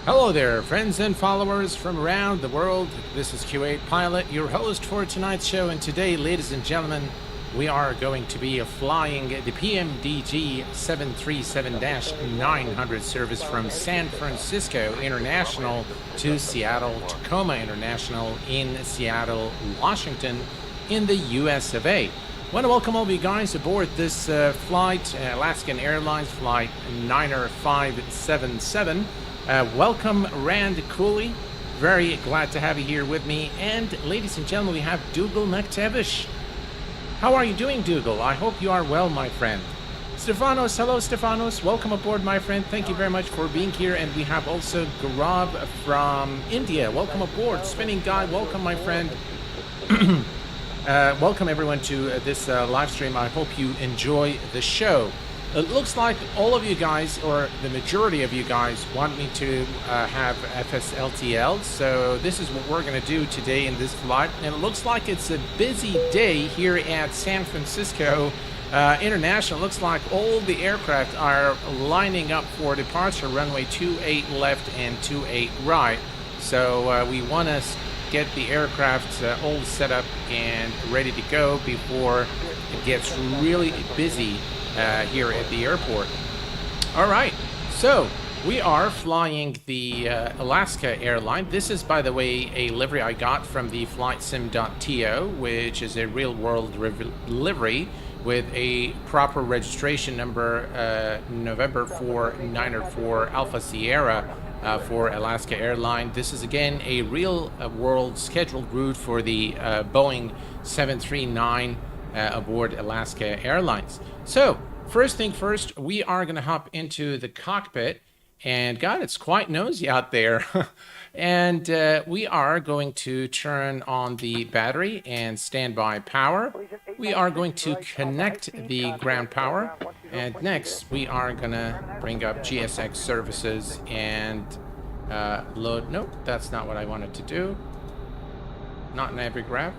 Hello there, friends and followers from around the world. This is Q8 Pilot, your host for tonight's show. And today, ladies and gentlemen, we are going to be flying the PMDG 737-900 service from San Francisco International to Seattle Tacoma International in Seattle, Washington, in the US of A. I want to welcome all of you guys aboard this flight, Alaska Airlines Flight 90577. Welcome, Rand Cooley. Very glad to have you here with me. And ladies and gentlemen, we have Dougal McTavish. How are you doing, Dougal? I hope you are well, my friend. Stefanos, hello, Stefanos. Welcome aboard, my friend. Thank you very much for being here. And we have also Gaurav from India. Welcome aboard. Spinning Guy, welcome, my friend. Welcome, everyone, to this live stream. I hope you enjoy the show. It looks like all of you guys, or the majority of you guys, want me to have FSLTL. So this is what we're going to do today in this flight. And it looks like it's a busy day here at San Francisco International. It looks like all the aircraft are lining up for departure, runway 28 left and 28 right. So we want to get the aircraft all set up and ready to go before it gets really busy here at the airport. All right, so we are flying the Alaska Airlines. This is, by the way, a livery I got from the flightsim.to, which is a real-world livery with a proper registration number, November 4904 Alpha Sierra for Alaska Airlines. This is, again, a real-world scheduled route for the Boeing 739 aboard Alaska Airlines. So, first thing first, we are going to hop into the cockpit. And God, it's quite noisy out there. And we are going to turn on the battery and standby power. We are going to connect the ground power. And next, we are going to bring up GSX services and load. Nope, that's not what I wanted to do. Not Navigraph.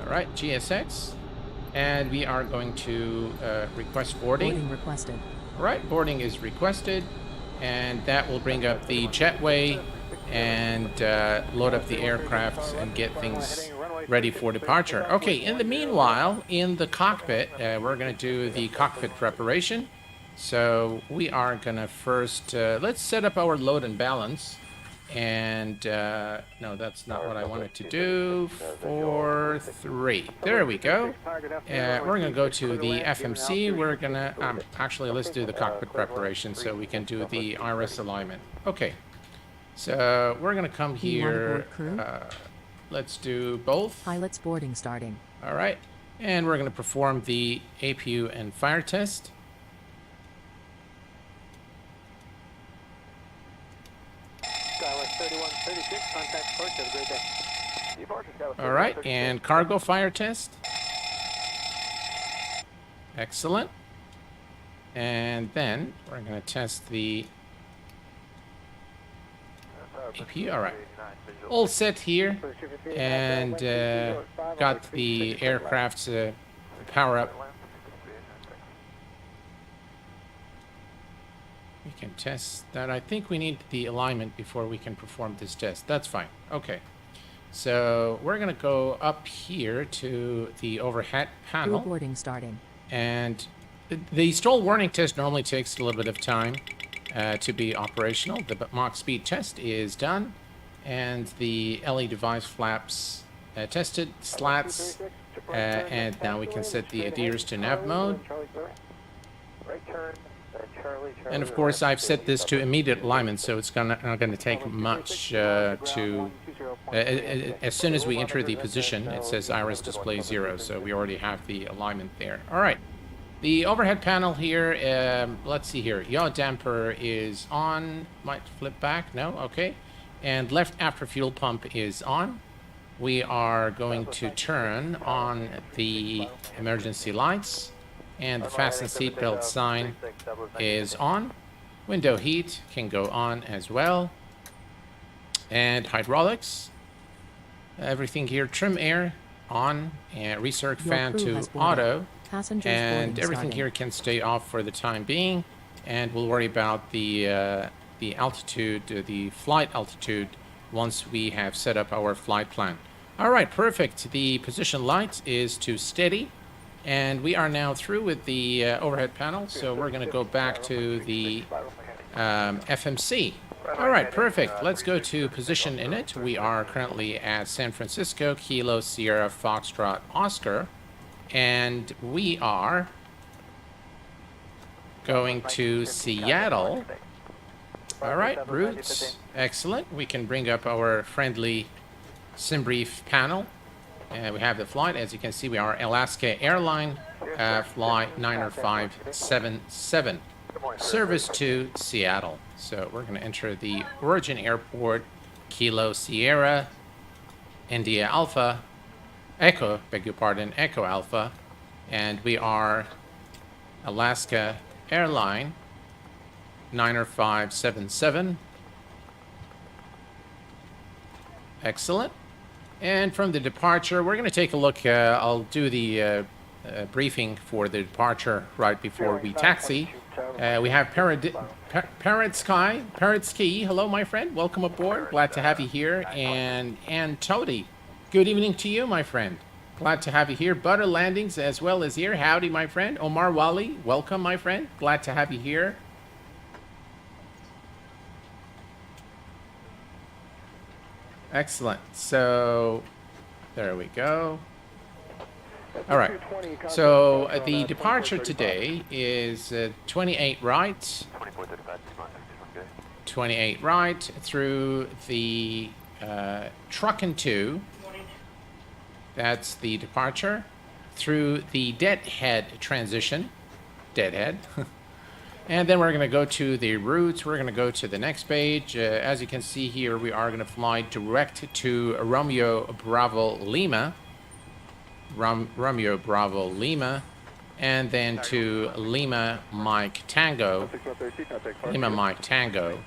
All right, GSX. And we are going to request boarding. Boarding requested. All right, boarding is requested. And that will bring up the jetway and load up the aircraft and get things ready for departure. Okay, in the meanwhile, in the cockpit, we're going to do the cockpit preparation. So we are going to first, let's set up our load and balance. And no, that's not what I wanted to do. 4, 3. There we go. We're going to go to the FMC. We're going to actually, let's do the cockpit preparation so we can do the IRS alignment. Okay. So we're going to come here. Let's do both. Pilot's boarding starting. All right. And we're going to perform the APU and fire test. All right, and cargo fire test. Excellent. And then we're going to test the APU. All right, all set here, and got the aircraft's power up. We can test that. I think we need the alignment before we can perform this test. That's fine. Okay. So we're going to go up here to the overhead panel. Boarding starting. And the stall warning test normally takes a little bit of time to be operational. The Mach speed test is done. And the LE device flaps tested, slats. And now we can set the adheres to nav mode. And of course, I've set this to immediate alignment, so it's not going to take much to... as soon as we enter the position, it says iris display 0, so we already have the alignment there. All right. The overhead panel here, let's see here. Yaw damper is on. Might flip back. No? Okay. And left after fuel pump is on. We are going to turn on the emergency lights. And the fasten seatbelt sign is on. Window heat can go on as well. And hydraulics. Everything here, trim air on, and recirc fan to auto. And everything here can stay off for the time being. and we'll worry about the altitude, the flight altitude, once we have set up our flight plan. All right, perfect. The position light is to steady, and we are now through with the overhead panel, so we're going to go back to the FMC. All right, perfect. Let's go to position in it. We are currently at San Francisco, Kilo, Sierra, Foxtrot, Oscar, and we are going to Seattle. All right, routes. Excellent. We can bring up our friendly SimBrief panel. We have the flight. As you can see, we are Alaska Airlines, flight 90577. Service to Seattle. So we're going to enter the origin airport, Kilo Sierra, India Alpha, Echo, beg your pardon, Echo Alpha, and we are Alaska Airlines 90577. Excellent. And from the departure, we're going to take a look. I'll do the briefing for the departure right before we taxi. We have Parrot Ski. Hello, my friend. Welcome aboard. Glad to have you here. And Toady, good evening to you, my friend. Glad to have you here. Butter Landings as well as here. Howdy, my friend. Omar Wali, welcome, my friend. Glad to have you here. Excellent. So, there we go. All right. So, the departure today is 28 right. 28 right through the Truck and 2. That's the departure. Through the Deadhead transition. Deadhead. And then we're going to go to the routes. We're going to go to the next page. As you can see here, we are going to fly direct to Romeo Bravo Lima. Romeo Bravo Lima. And then to Lima Mike Tango. Lima Mike Tango.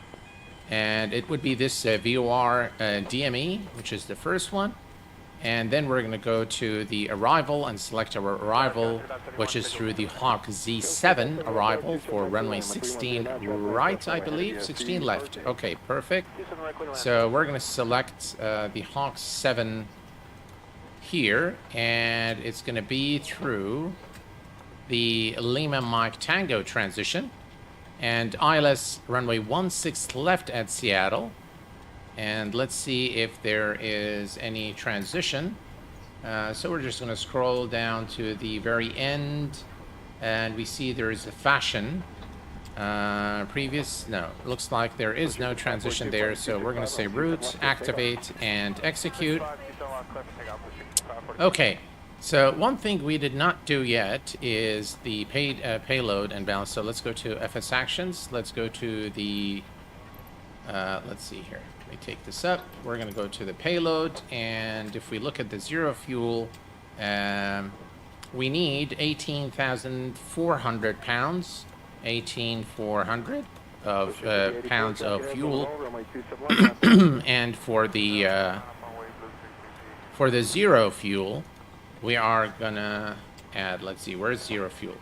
And it would be this VOR DME, which is the first one. And then we're going to go to the arrival and select our arrival, which is through the Hawk Z7 arrival for runway 16 right, I believe, 16 left. Okay, perfect. So we're going to select the Hawk 7 here, and it's going to be through the Lima Mike Tango transition, and ILS runway 16 left at Seattle. And let's see if there is any transition. So we're just going to scroll down to the very end, and we see there is a fashion. No, looks like there is no transition there. So we're going to say route, activate, and execute. Okay. So one thing we did not do yet is the payload and balance. So let's go to FS Actions. Let's go to the, let's see here. Let me take this up. We're going to go to the payload, and if we look at the zero fuel, we need 18,400 pounds, 18,400 of pounds of fuel, and for the zero fuel, we are gonna add. Let's see, where's zero fuel?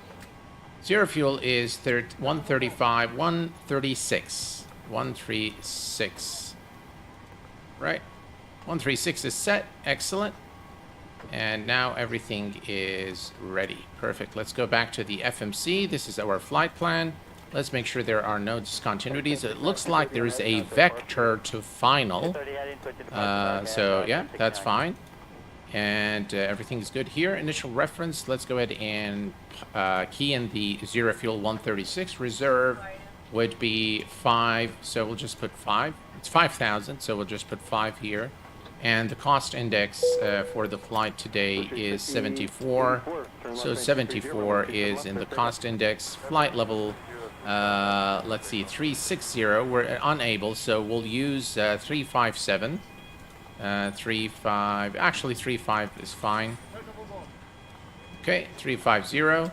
Zero fuel is 135, 136, 136. Right, 136 is set. Excellent. And now everything is ready. Perfect. Let's go back to the FMC. This is our flight plan. Let's make sure there are no discontinuities. It looks like there is a vector to final. So yeah, that's fine. And everything is good here. Initial reference. Let's go ahead and key in the zero fuel 136. Reserve would be 5. So we'll just put 5. It's 5,000, so we'll just put 5 here. And the cost index for the flight today is 74. So 74 is in the cost index. Flight level, let's see, 360. We're unable, so we'll use 357. 35, actually 35 is fine. Okay, 350.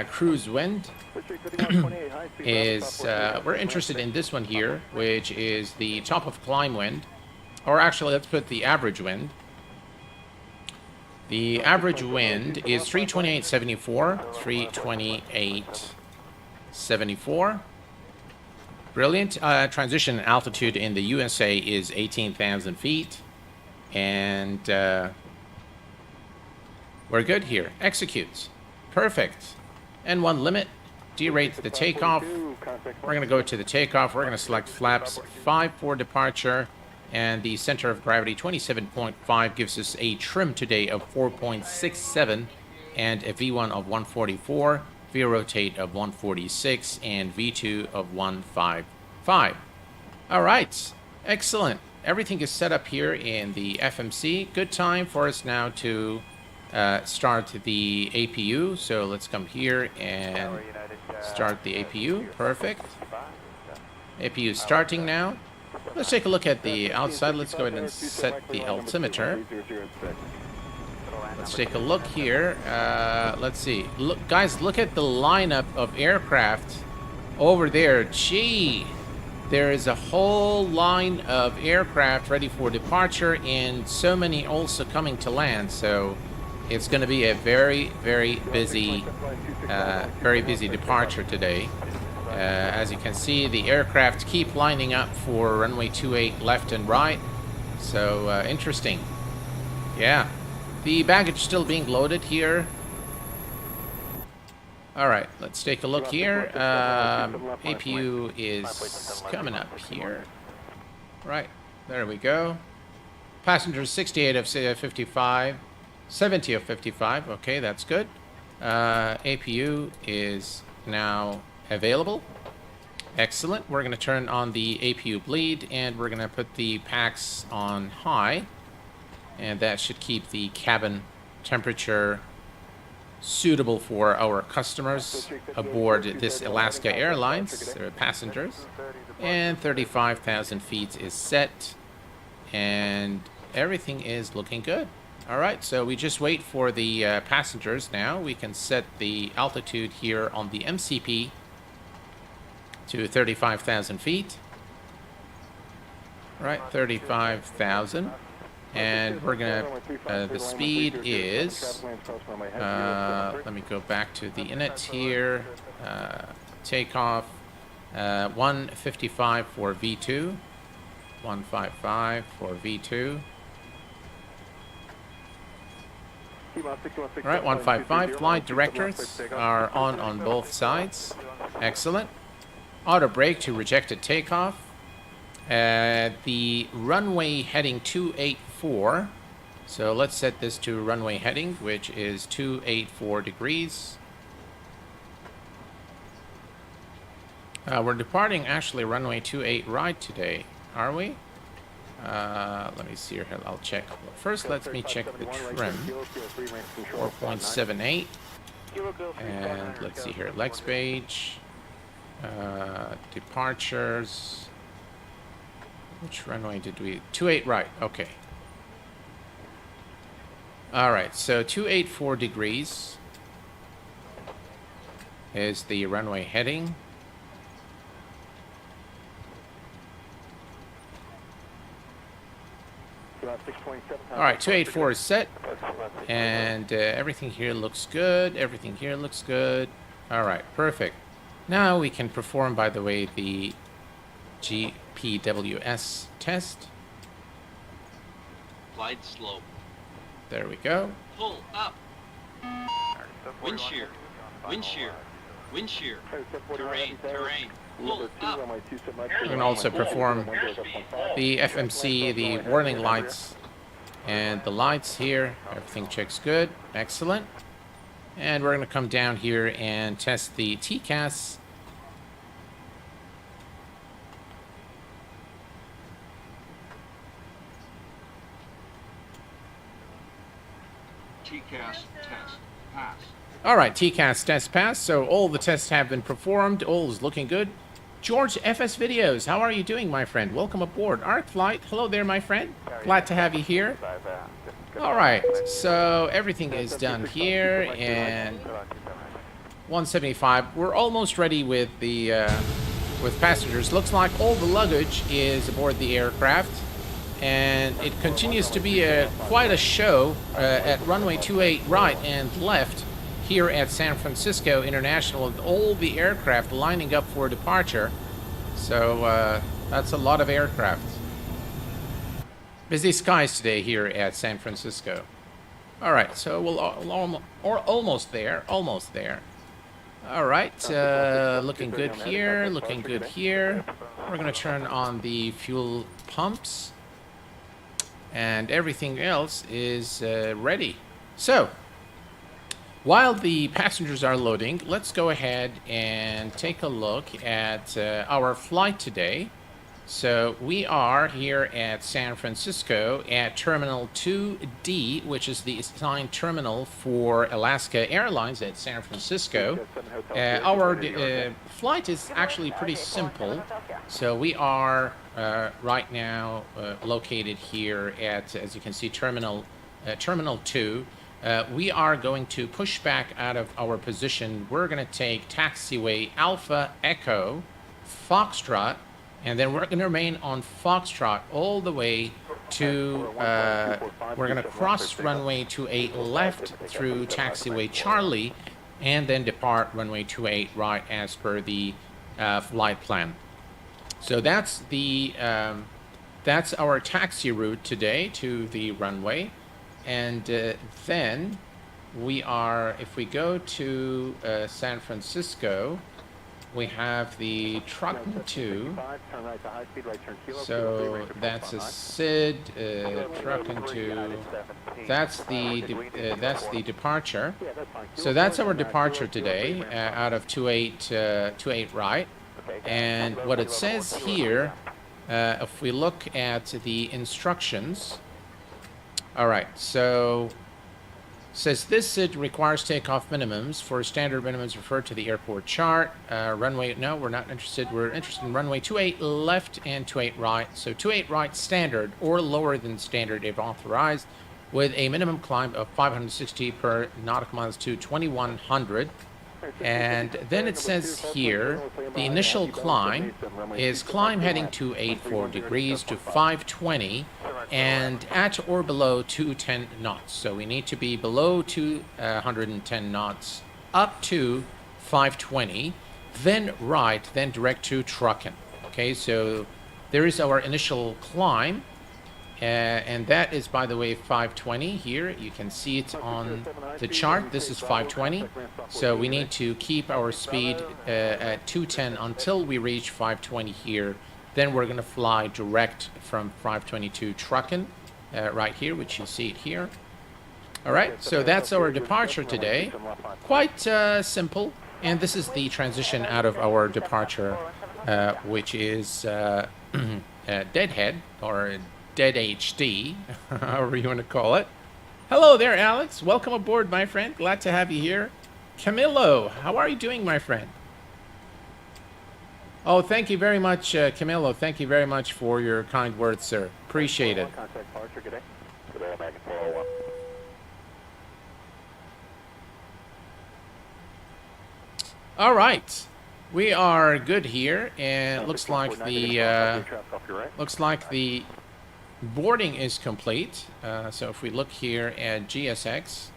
Cruise wind is, we're interested in this one here, which is the top of climb wind. Or actually, let's put the average wind. The average wind is 328.74, 328. 74. Brilliant. Transition altitude in the USA is 18,000 feet. And we're good here. Executes. Perfect. N1 limit. Derate the takeoff. We're going to go to the takeoff. We're going to select flaps 5 for departure. And the center of gravity 27.5 gives us a trim today of 4.67 and a V1 of 144, V-rotate of 146, and V2 of 155. All right. Excellent. Everything is set up here in the FMC. Good time for us now to start the APU. So let's come here and start the APU. Perfect. APU starting now. Let's take a look at the outside. Let's go ahead and set the altimeter. Let's take a look here. Let's see. Look, guys, look at the lineup of aircraft over there. Gee, there is a whole line of aircraft ready for departure and so many also coming to land. So it's going to be a very, very busy departure today. As you can see, the aircraft keep lining up for runway 28 left and right. So interesting. Yeah. The baggage still being loaded here. All right, let's take a look here. APU is coming up here. Right, there we go. Passengers 68 of 55, 70 of 55. Okay, that's good. APU is now available. Excellent. We're going to turn on the APU bleed and we're going to put the packs on high. And that should keep the cabin temperature suitable for our customers aboard this Alaska Airlines, passengers. And 35,000 feet is set. And everything is looking good. All right, so we just wait for the passengers now. We can set the altitude here on the MCP to 35,000 feet. All right, 35,000. And we're gonna, the speed is, let me go back to the init here, takeoff, 155 for V2, 155 for V2. All right, 155, flight directors are on both sides. Excellent. Auto brake to rejected takeoff. The runway heading 284. So let's set this to runway heading, which is 284 degrees. We're departing actually runway 28 right today, are we? Let me see here. I'll check. First, let me check the trim. 4.78. And let's see here. Legs page. Departures. Which runway did we... 28 right. Okay. All right. So 284 degrees is the runway heading. All right, 284 is set, and everything here looks good. Everything here looks good. All right, perfect. Now we can perform, by the way, the GPWS test. Glide slope. There we go. Pull up. Wind shear. Wind shear. Wind shear. Terrain. Terrain. Pull up. We can also perform the FMC, the warning lights, and the lights here. Everything checks good. Excellent. And we're going to come down here and test the TCAS. TCAS test pass. All right, TCAS test pass. So all the tests have been performed. All is looking good. George FS Videos, how are you doing, my friend? Welcome aboard. Arc Flight, hello there, my friend. Glad to have you here. All right, so everything is done here, and 175. We're almost ready with the with passengers. Looks like all the luggage is aboard the aircraft, and it continues to be quite a show at runway 28 right and left here at San Francisco International with all the aircraft lining up for departure. So that's a lot of aircraft. Busy skies today here at San Francisco. All right, so we'll almost there, almost there. All right, looking good here, looking good here. We're going to turn on the fuel pumps. And everything else is ready. So, while the passengers are loading, let's go ahead and take a look at our flight today. So we are here at San Francisco at Terminal 2D, which is the assigned terminal for Alaska Airlines at San Francisco. Our flight is actually pretty simple. So we are right now located here at, as you can see, Terminal 2. We are going to push back out of our position. We're going to take taxiway Alpha Echo Foxtrot, and then we're going to remain on Foxtrot all the way to, we're going to cross runway 28 left through taxiway Charlie, and then depart runway 28 right as per the flight plan. So that's the, that's our taxi route today to the runway. And then we are, if we go to San Francisco, we have the Truckin 2. So that's a SID, Truckin 2. That's the departure. So that's our departure today out of 28 right. And what it says here, if we look at the instructions, all right, so says this SID requires takeoff minimums. For standard minimums, refer to the airport chart. Runway, no, we're not interested. We're interested in runway 28 left and 28 right. So 28 right standard or lower than standard if authorized, with a minimum climb of 560 per nautical miles to 2100. And then it says here, the initial climb is climb heading 284 degrees to 520 and at or below 210 knots. So we need to be below 210 knots up to 520, then right, then direct to Truckin. Okay, so there is our initial climb. And that is, by the way, 520 here. You can see it on the chart. This is 520. So we need to keep our speed at 210 until we reach 520 here. Then we're going to fly direct from 520 to Truckin, right here, which you see it here. All right, so that's our departure today. Quite simple. And this is the transition out of our departure, which is Deadhead, or Dead HD, however you want to call it. Hello there, Alex. Welcome aboard, my friend. Glad to have you here. Camillo, how are you doing, my friend? Oh, thank you very much, Camillo. Thank you very much for your kind words, sir. Appreciate it. All right. We are good here, and it looks like the boarding is complete. So if we look here at GSX,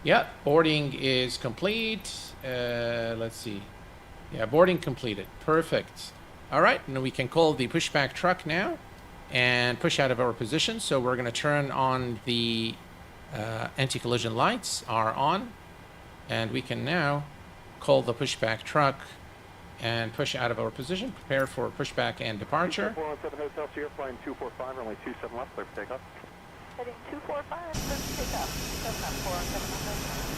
yeah, boarding is complete. Let's see. Yeah, boarding completed. Perfect. All right, and we can call the pushback truck now and push out of our position. So we're going to turn on the anti-collision lights are on, and we can now call the pushback truck and push out of our position. Prepare for pushback and departure. 417 Hotel Sierra, flying 245, runway 27 left, clear for takeoff. Heading 245, clear for takeoff. 417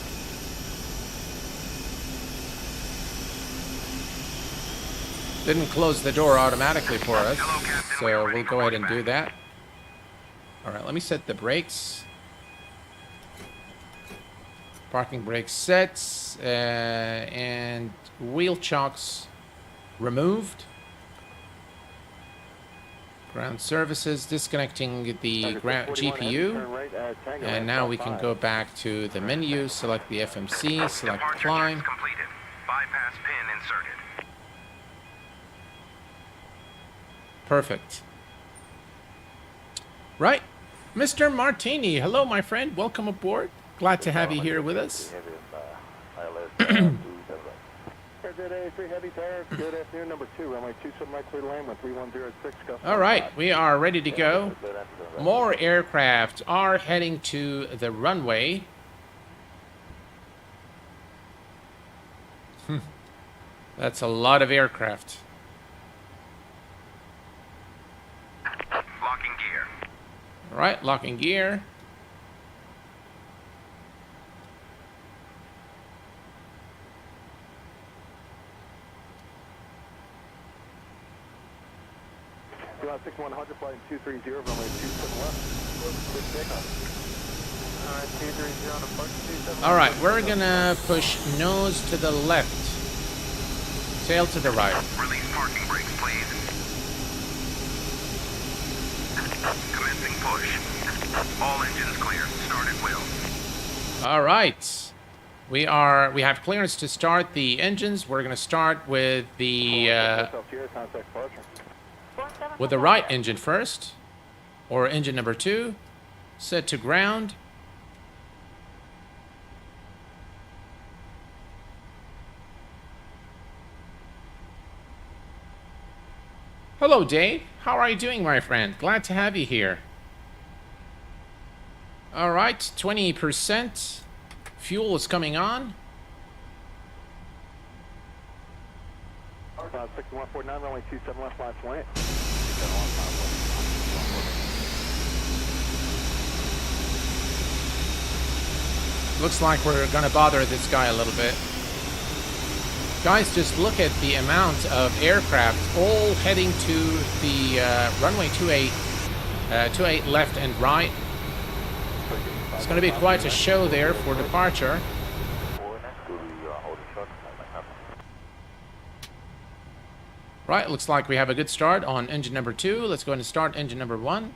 Hotel. Didn't close the door automatically for us, so we'll go ahead and do that. All right, let me set the brakes. Parking brake sets, and wheel chocks removed. Ground services, disconnecting the GPU. And now we can go back to the menu, select the FMC, select climb. Completed. Bypass pin inserted. Perfect. Right. Mr. Martini, hello, my friend. Welcome aboard. Glad to have you here with us. Today, 3 heavy tires. Good afternoon, number 2, runway 27 right clear lane with 3106. All right, we are ready to go. More aircraft are heading to the runway. That's a lot of aircraft. Locking gear. All right, locking gear. You want 6100 flight 230, runway 27 left. Good takeoff. Alright, 230 on approach 27. All right, we're gonna push nose to the left, tail to the right. Release parking brakes, please. Commencing push. All engines clear. Start at will. All right, we have clearance to start the engines. We're gonna start with the right engine first, or engine number 2, set to ground. Hello, Dave. How are you doing, my friend? Glad to have you here. All right, 20% fuel is coming on. 6149, runway 27 left, last lane. Looks like we're gonna bother this guy a little bit. Guys, just look at the amount of aircraft all heading to the runway 28 left and right. It's gonna be quite a show there for departure. Right, looks like we have a good start on engine number 2. Let's go ahead and start engine number 1.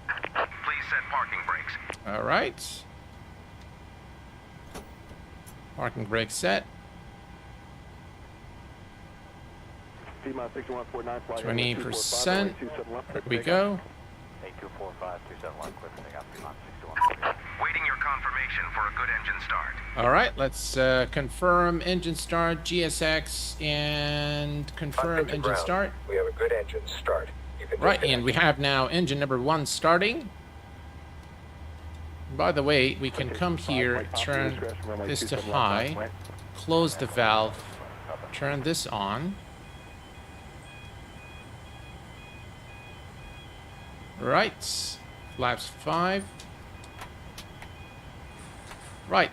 Please set parking brakes. All right. Parking brake set. 20%. There we go. 8245, 271, clear for takeoff, 61. Waiting your confirmation for a good engine start. All right, let's confirm engine start, GSX, and confirm engine start. We have a good engine start. Right, and we have now engine number 1 starting. By the way, we can come here, turn this to high, close the valve, turn this on. Right, flaps 5. Right,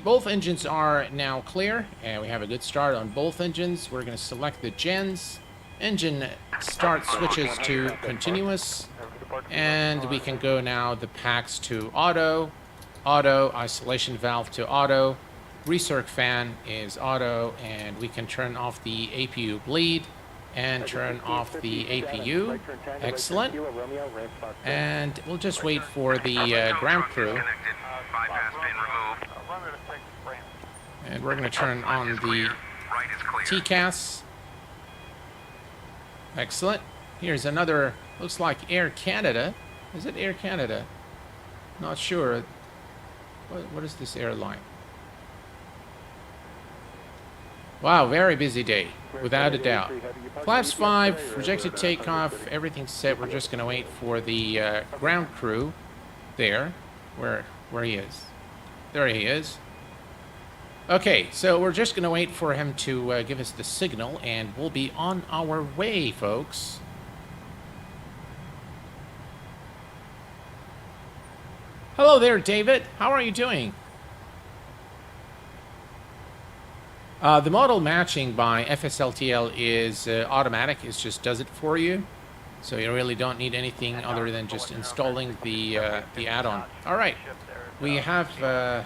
both engines are now clear, and we have a good start on both engines. We're going to select the gens. Engine start switches to continuous, and we can go now the packs to auto, isolation valve to auto, recirc fan is auto, and we can turn off the APU bleed and turn off the APU. Excellent. And we'll just wait for the ground crew. Bypass pin removed. And we're going to turn on the Right is clear. TCAS. Excellent. Here's another, looks like Air Canada. Is it Air Canada? Not sure. What is this airline? Wow, very busy day, without a doubt. Flaps 5, rejected takeoff, everything's set. We're just going to wait for the ground crew there, where he is. There he is. Okay, so we're just going to wait for him to give us the signal, and we'll be on our way, folks. Hello there, David. How are you doing? The model matching by FSLTL is automatic. It just does it for you. So you really don't need anything other than just installing the add-on. All right, we have the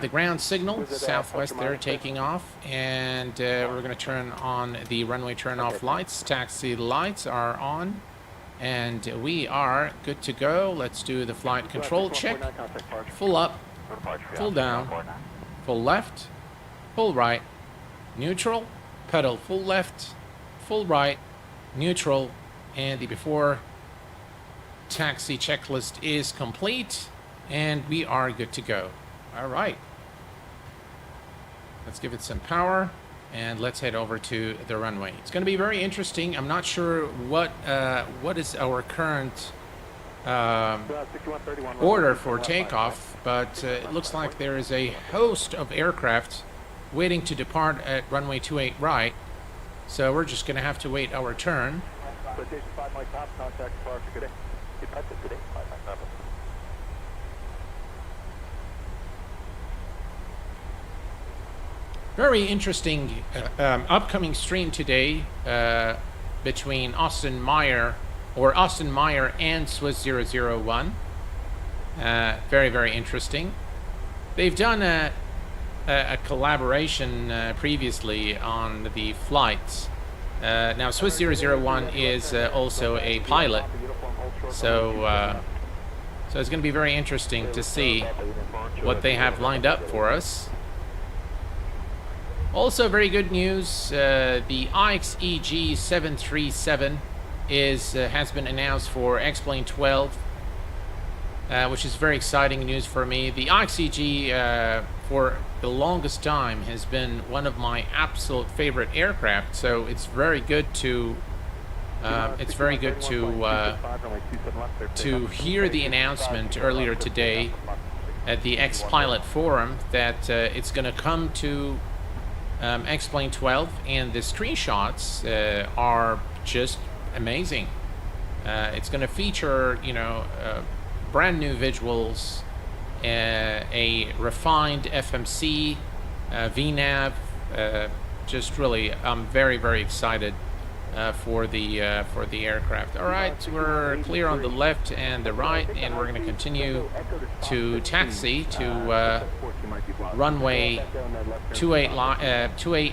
ground signal southwest there taking off, and we're going to turn on the runway turn-off lights. Taxi lights are on, and we are good to go. Let's do the flight control check. Full up, full down, full left, full right, neutral, pedal full left, full right, neutral, and the before taxi checklist is complete. And we are good to go. All right. Let's give it some power. And let's head over to the runway. It's going to be very interesting. I'm not sure what is our current order for takeoff, but it looks like there is a host of aircraft waiting to depart at runway 28 right. So we're just going to have to wait our turn. Very interesting upcoming stream today between Austin Meyer and Swiss 001. Very, very interesting. They've done a collaboration previously on the flights. Now Swiss 001 is also a pilot, so it's going to be very interesting to see what they have lined up for us. Also, very good news, the IXEG 737 has been announced for X-Plane 12, which is very exciting news for me. The IXEG, for the longest time, has been one of my absolute favorite aircraft, so it's very good to hear the announcement earlier today at the X-Pilot Forum that it's going to come to X-Plane 12, and the screenshots are just amazing. It's going to feature, brand new visuals, a refined FMC, VNAV. Just really, I'm very, very excited for the aircraft. All right, we're clear on the left and the right, and we're going to continue to taxi to runway 28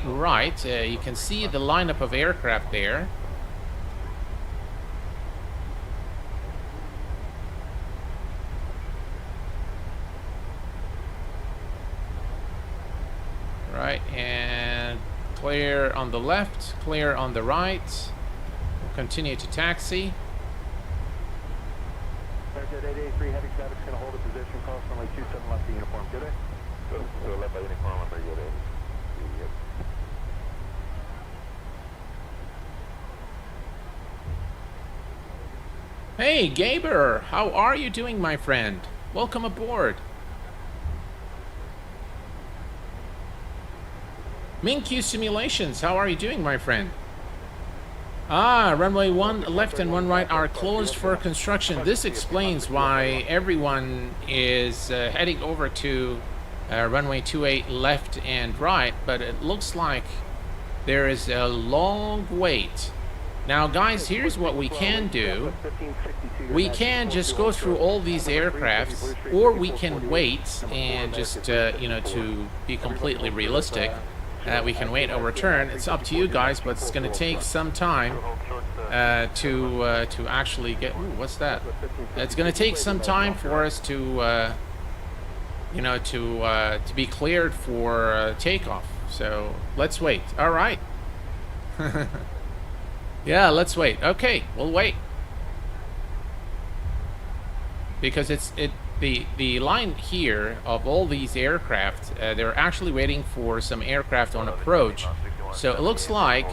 right. You can see the lineup of aircraft there. Right, and clear on the left, clear on the right. We'll continue to taxi. Hey, Gaber, how are you doing, my friend? Welcome aboard. MinQ Simulations, how are you doing, my friend? Runway 1 left and 1 right are closed for construction. This explains why everyone is heading over to runway 28 left and right, but it looks like there is a long wait. Now, guys, here's what we can do. We can just go through all these aircrafts, or we can wait and just, to be completely realistic, we can wait our turn. It's up to you guys, but it's going to take some time to actually get. Ooh, what's that? It's going to take some time for us to, to be cleared for takeoff. So let's wait. All right. Yeah, let's wait. Okay, we'll wait. Because the line here of all these aircraft, they're actually waiting for some aircraft on approach. So it looks like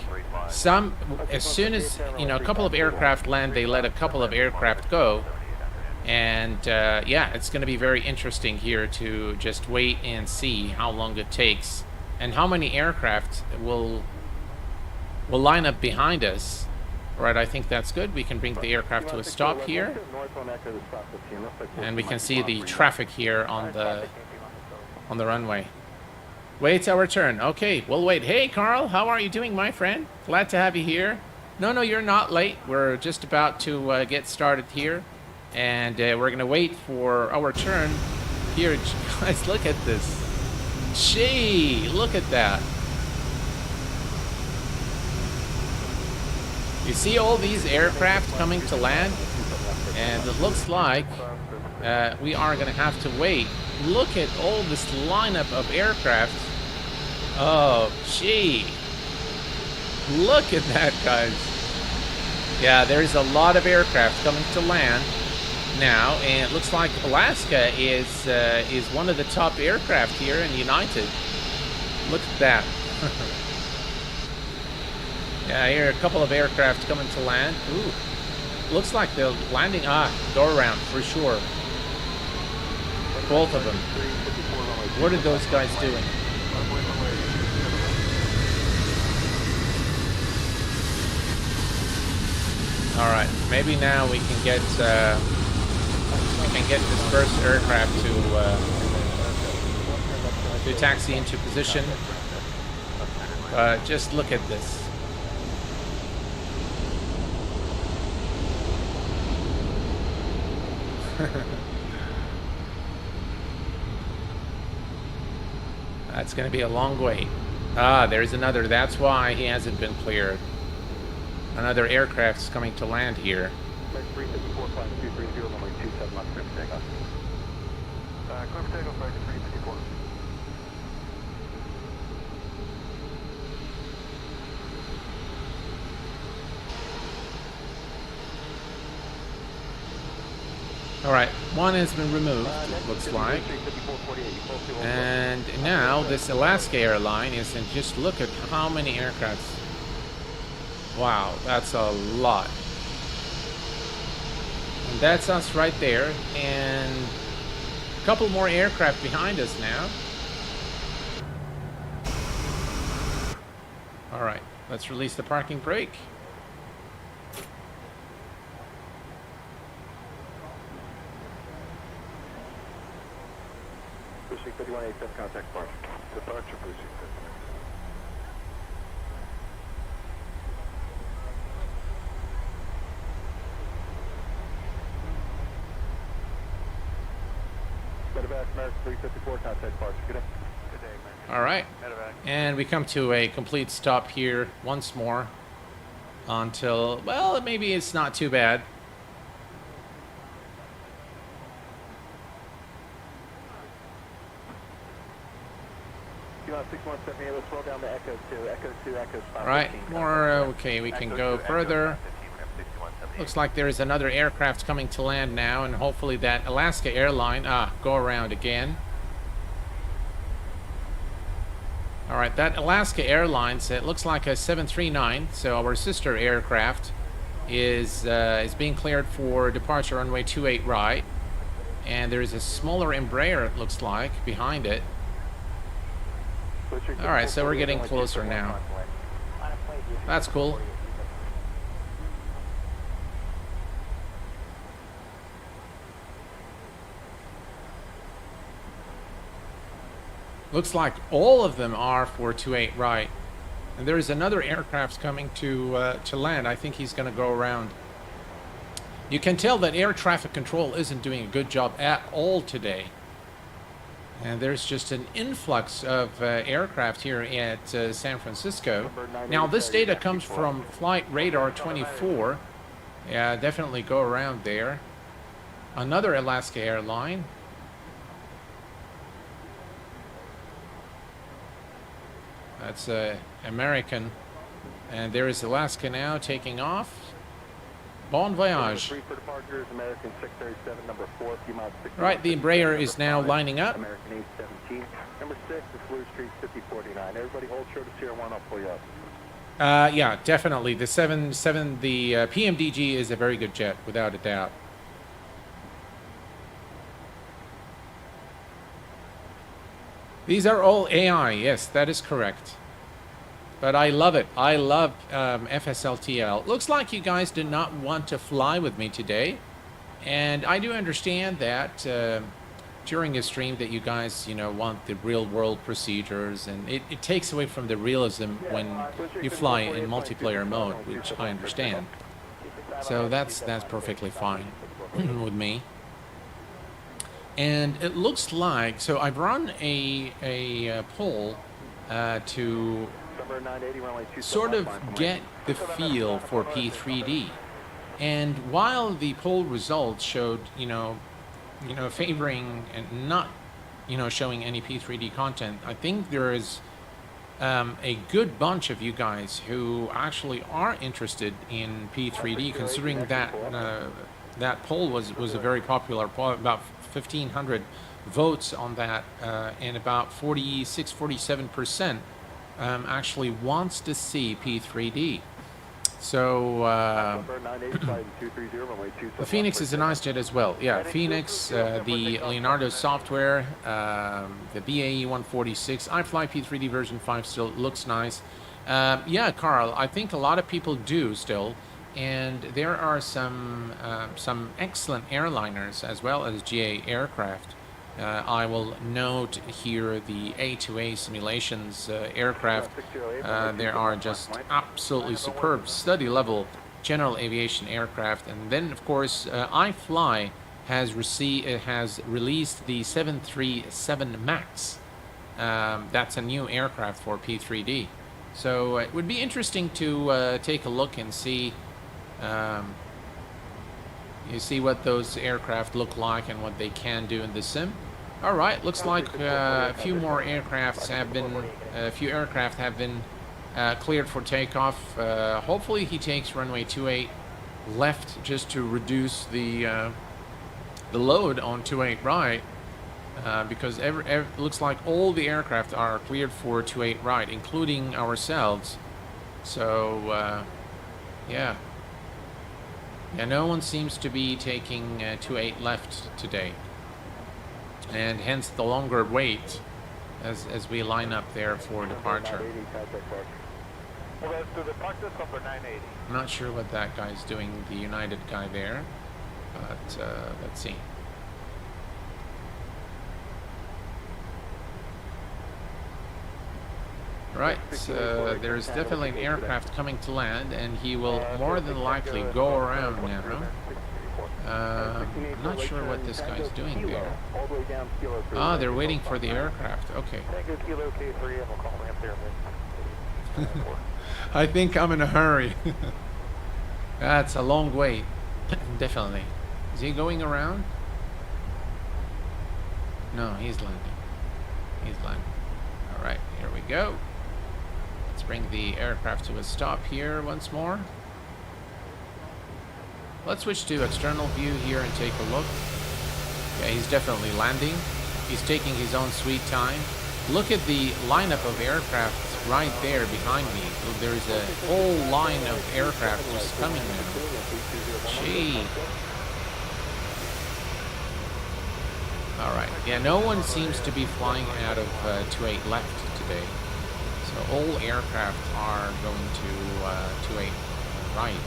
as soon as, a couple of aircraft land, they let a couple of aircraft go. And yeah, it's going to be very interesting here to just wait and see how long it takes and how many aircraft will line up behind us. Right, I think that's good. We can bring the aircraft to a stop here, and we can see the traffic here on the runway. Wait our turn. Okay, we'll wait. Hey, Carl, how are you doing, my friend? Glad to have you here. No, you're not late. We're just about to get started here, and we're gonna wait for our turn here. Guys, look at this. Gee, look at that. You see all these aircraft coming to land, and it looks like we are going to have to wait. Look at all this lineup of aircraft. Oh, gee. Look at that, guys. Yeah, there's a lot of aircraft coming to land, now, and it looks like Alaska is one of the top aircraft here in United. Look at that. Yeah, here are a couple of aircraft coming to land. Ooh, looks like they're landing. Go around for sure. Both of them. What are those guys doing? All right, maybe now we can get this first aircraft to taxi into position. Just look at this. That's going to be a long wait. There's another. That's why he hasn't been cleared. Another aircraft's coming to land here. All right, one has been removed, it looks like. And now this Alaska Airlines is, and just look at how many aircrafts. Wow, that's a lot. And that's us right there, and a couple more aircraft behind us now. All right, let's release the parking brake. Pushing 5187, contact departure. Departure, pushing 5187. Medevac, American 354, contact departure. Good day. Good day, American. All right, Medevac. and we come to a complete stop here once more until, well, maybe it's not too bad. Let's roll down to Echo 2, Echo 2, Echo 5. Right, more, okay, we can go further. Looks like there is another aircraft coming to land now, and hopefully that Alaska Airlines, go around again. All right, that Alaska Airlines, it looks like a 739, so our sister aircraft is being cleared for departure runway 28 right. And there is a smaller Embraer, it looks like, behind it. All right, so we're getting closer now. That's cool. Looks like all of them are for 28 right. And there is another aircraft coming to land. I think he's going to go around. You can tell that air traffic control isn't doing a good job at all today. And there's just an influx of aircraft here at San Francisco. Now, this data comes from Flight Radar 24. Yeah, definitely go around there. Another Alaska Airlines. That's American. And there is Alaska now taking off. Bon voyage. Right, the Embraer is now lining up. American 817. Number 6 is Blue Street 5049. Everybody hold short of Sierra 1, I'll pull you up. Yeah, definitely. The the PMDG is a very good jet, without a doubt. These are all AI, yes, that is correct. But I love it. I love FSLTL. Looks like you guys did not want to fly with me today. And I do understand that during a stream that you guys, you know, want the real world procedures. And it takes away from the realism when you fly in multiplayer mode, which I understand. So that's perfectly fine with me. And it looks like, so I've run a poll to sort of get the feel for P3D. And while the poll results showed, you know, favoring and not, showing any P3D content, I think there is a good bunch of you guys who actually are interested in P3D, considering that that poll was a very popular poll. About 1,500 votes on that, and about 46-47% actually wants to see P3D. So the Phoenix is a nice jet as well. Yeah, Phoenix, the Leonardo software, the BAE 146. I fly P3D version 5 still. Looks nice. Yeah, Carl, I think a lot of people do still. And there are some excellent airliners as well as GA aircraft. I will note here the A2A simulations aircraft. There are just absolutely superb study level general aviation aircraft. And then of course iFly has released the 737 MAX. That's a new aircraft for P3D. So it would be interesting to take a look and see you see what those aircraft look like and what they can do in the sim. All right, looks like a few aircraft have been cleared for takeoff. Hopefully he takes runway 28 left just to reduce the load on 28 right, because looks like all the aircraft are cleared for 28 right, including ourselves. So yeah. Yeah, no one seems to be taking 28 left today, and hence the longer wait as we line up there for departure. I'm not sure what that guy's doing, the United guy there, but let's see. Right, there's definitely an aircraft coming to land, and he will more than likely go around now. I'm not sure what this guy's doing there. Ah, they're waiting for the aircraft. Okay. I think I'm in a hurry. That's a long wait. Definitely. Is he going around? No, he's landing. He's landing. All right, here we go. Let's bring the aircraft to a stop here once more. Let's switch to external view here and take a look. Yeah, he's definitely landing. He's taking his own sweet time. Look at the lineup of aircraft right there behind me. There's a whole line of aircraft just coming now. Gee. All right. Yeah, no one seems to be flying out of 28 left today. So all aircraft are going to 28 right.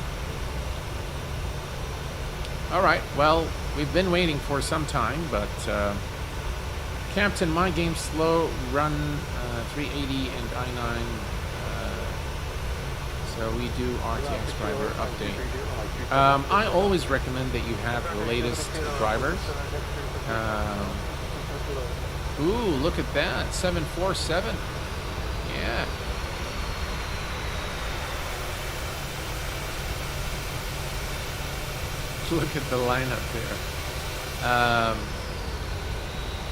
All right. Well, we've been waiting for some time, but Captain, my game's slow. Run 380 and I-9. So we do RTX driver update. I always recommend that you have the latest drivers. Ooh, look at that, 747. Yeah. Look at the lineup there.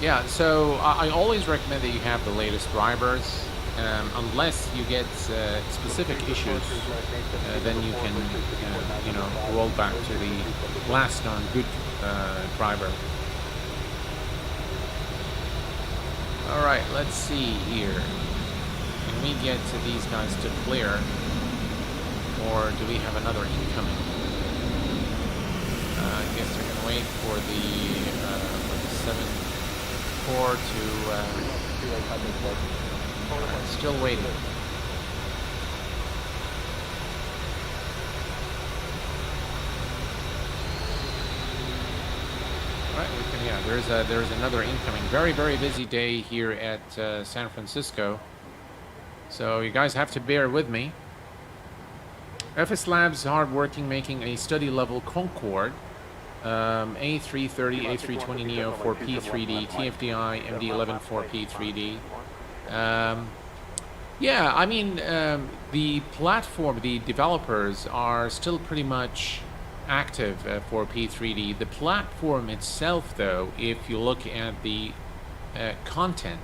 Yeah, so I always recommend that you have the latest drivers, unless you get specific issues, then you can, you know, roll back to the last known good driver. All right, let's see here. Can we get to these guys to clear, or do we have another incoming? I guess we're gonna wait for the 7-4 to. Still waiting. Right, we can. Yeah, there's another incoming. Very busy day here at San Francisco. So you guys have to bear with me. FS Labs hardworking, making a study level Concorde. A330, A320neo for P3D, TFDI, MD-11 for P3D. Yeah, I mean, the platform, the developers are still pretty much active for P3D. The platform itself, though, if you look at the content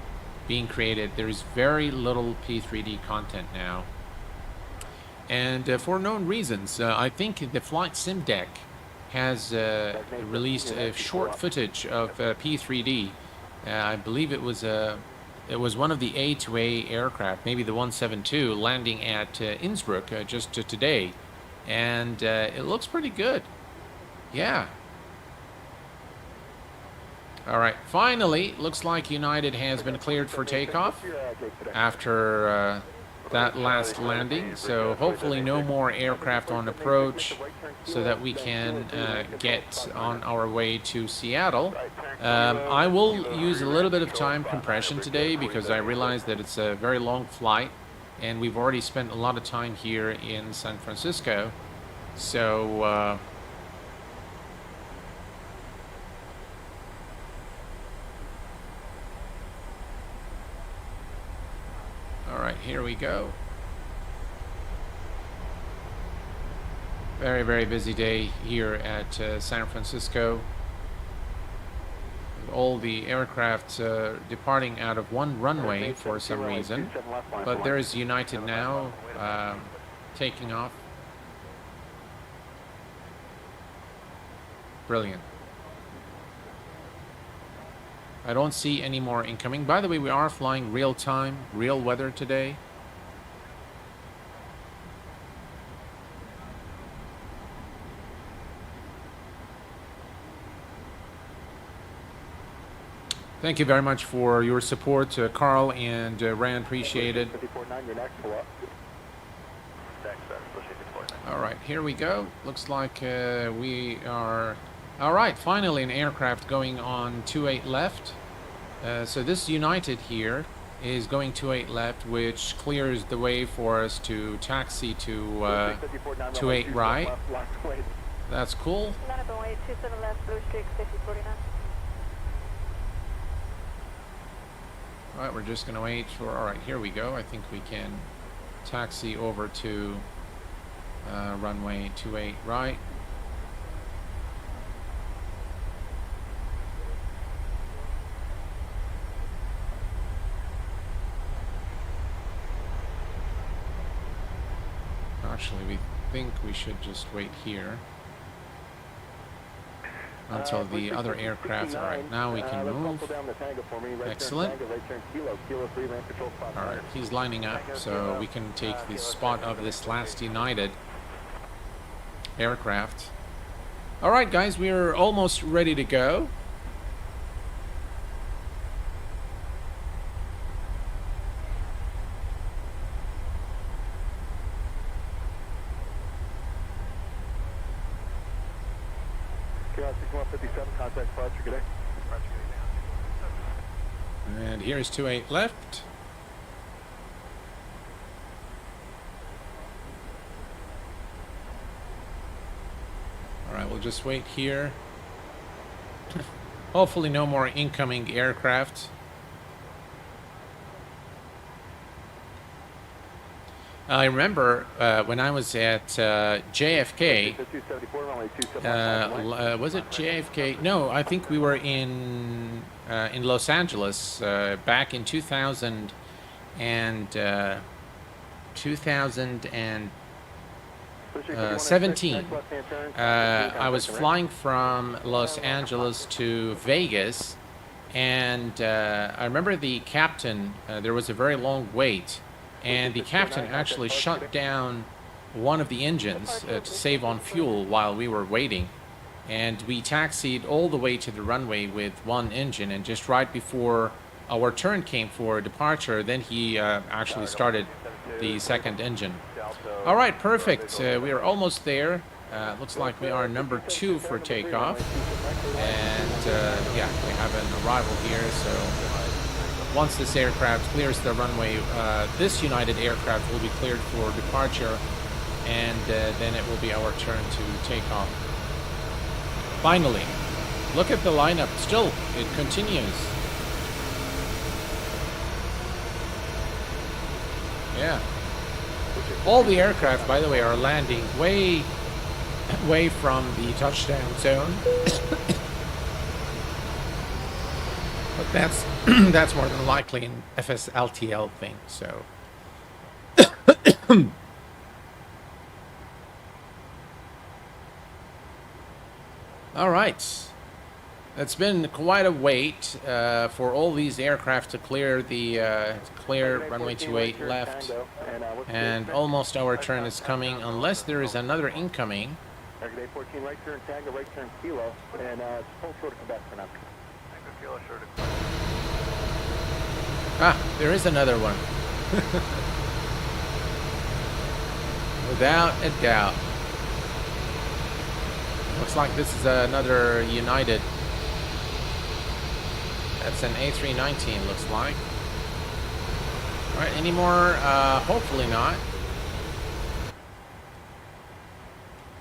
being created, there's very little P3D content now. And for known reasons, I think the flight sim deck has released a short footage of P3D. I believe it was one of the A2A aircraft, maybe the 172, landing at Innsbruck just today, and it looks pretty good. Yeah. All right, finally, looks like United has been cleared for takeoff after that last landing. So hopefully no more aircraft on approach so that we can get on our way to Seattle. I will use a little bit of time compression today because I realize that it's a very long flight and we've already spent a lot of time here in San Francisco. So all right, here we go. Very, very busy day here at San Francisco. With all the aircraft departing out of one runway for some reason. But there is United now taking off. Brilliant. I don't see any more incoming. By the way, we are flying real time, real weather today. Thank you very much for your support, Carl and Rand. Appreciate it. All right, here we go. Looks like we are... All right, finally an aircraft going on 28 left. So this United here is going 28 left, which clears the way for us to taxi to 28 right. That's cool. All right, we're just going to wait for... All right, here we go. I think we can taxi over to runway 28 right. Actually, we think we should just wait here until the other aircraft. All right, now we can move. Excellent. All right, he's lining up, so we can take the spot of this last United aircraft. All right, guys, we are almost ready to go. And here's 28 left. All right, we'll just wait here. Hopefully no more incoming aircraft. I remember when I was at JFK, was it JFK? No, I think we were in Los Angeles back in 2017. I was flying from Los Angeles to Vegas, and I remember the captain, there was a very long wait, and the captain actually shut down one of the engines to save on fuel while we were waiting. And we taxied all the way to the runway with one engine, and just right before our turn came for departure, then he actually started the second engine. All right, perfect. We are almost there. Looks like we are number 2 for takeoff. And yeah, we have an arrival here, so once this aircraft clears the runway, this United aircraft will be cleared for departure, and then it will be our turn to take off. Finally, look at the lineup. Still, it continues. Yeah. All the aircraft, by the way, are landing way from the touchdown zone. But that's that's more than likely an FSLTL thing, so. All right. It's been quite a wait for all these aircraft to clear the clear runway 28 left, and almost our turn is coming, unless there is another incoming. Day 14, right turn Tango, right turn Kilo, and just hold short of Quebec for now. Tango Kilo, short of Quebec. Ah, there is another one. Without a doubt. Looks like this is another United. That's an A319, looks like. All right, any more? Hopefully not.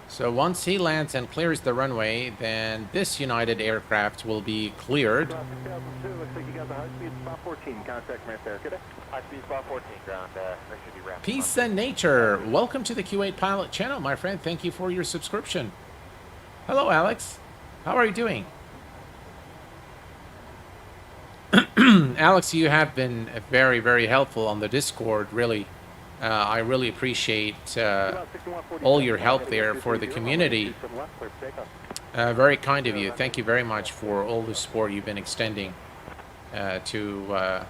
So once he lands and clears the runway, then this United aircraft will be cleared. 2002, looks like you got the high speed spot 14, contact ramp there, okay? High speed spot 14, ground, make sure you ramp. Peace and nature. Welcome to the Q8 Pilot channel, my friend. Thank you for your subscription. Hello, Alex. How are you doing? Alex, you have been very, very helpful on the Discord, really. I really appreciate all your help there for the community. Very kind of you. Thank you very much for all the support you've been extending to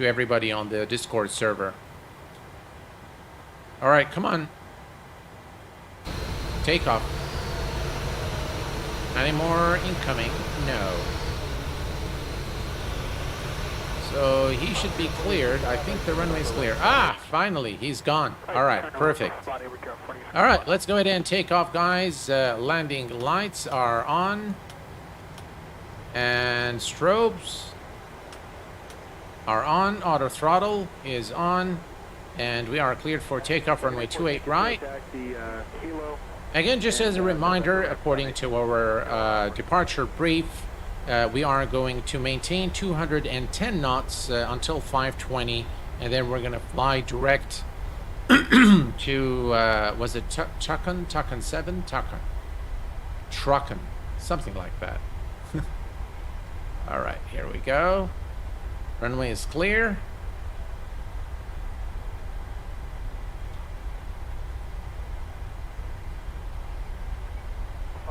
everybody on the Discord server. All right, come on. Takeoff. Any more incoming? No. So he should be cleared. I think the runway's clear. Ah, finally, he's gone. All right, perfect. All right, let's go ahead and take off, guys. Landing lights are on. And strobes are on. Auto throttle is on. And we are cleared for takeoff, runway 28 right. Again, just as a reminder, according to our departure brief, we are going to maintain 210 knots until 5:20, and then we're going to fly direct to, was it Tucson 7? Truckin, something like that. All right, here we go. Runway is clear.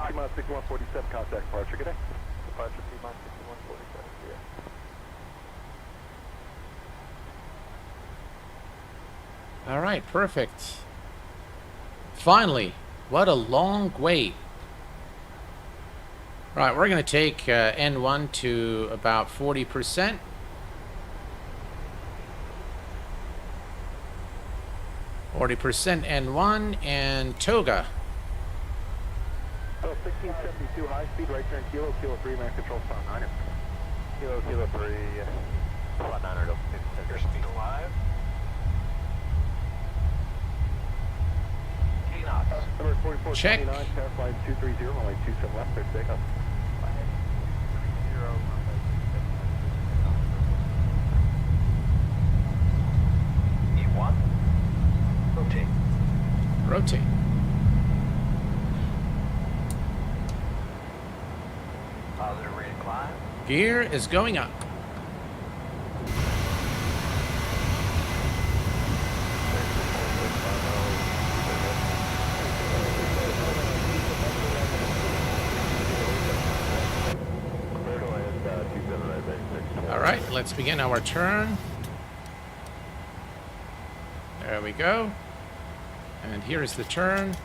T-minus 6147, contact departure, good day. Departure T-minus 6147, yeah. All right, perfect. Finally, what a long wait. Right, we're going to take N1 to about 40%. N1 and Toga. 1672 high speed, right turn Kilo, Kilo 3, man control spot 9er. Kilo 3, spot 9er, your speed alive. Number 4429, check. tower flight 230, runway 27 left, clear to takeoff. E1, rotate. Rotate. Positive rate of climb. Gear is going up. All right, let's begin our turn. There we go. And here is the turn.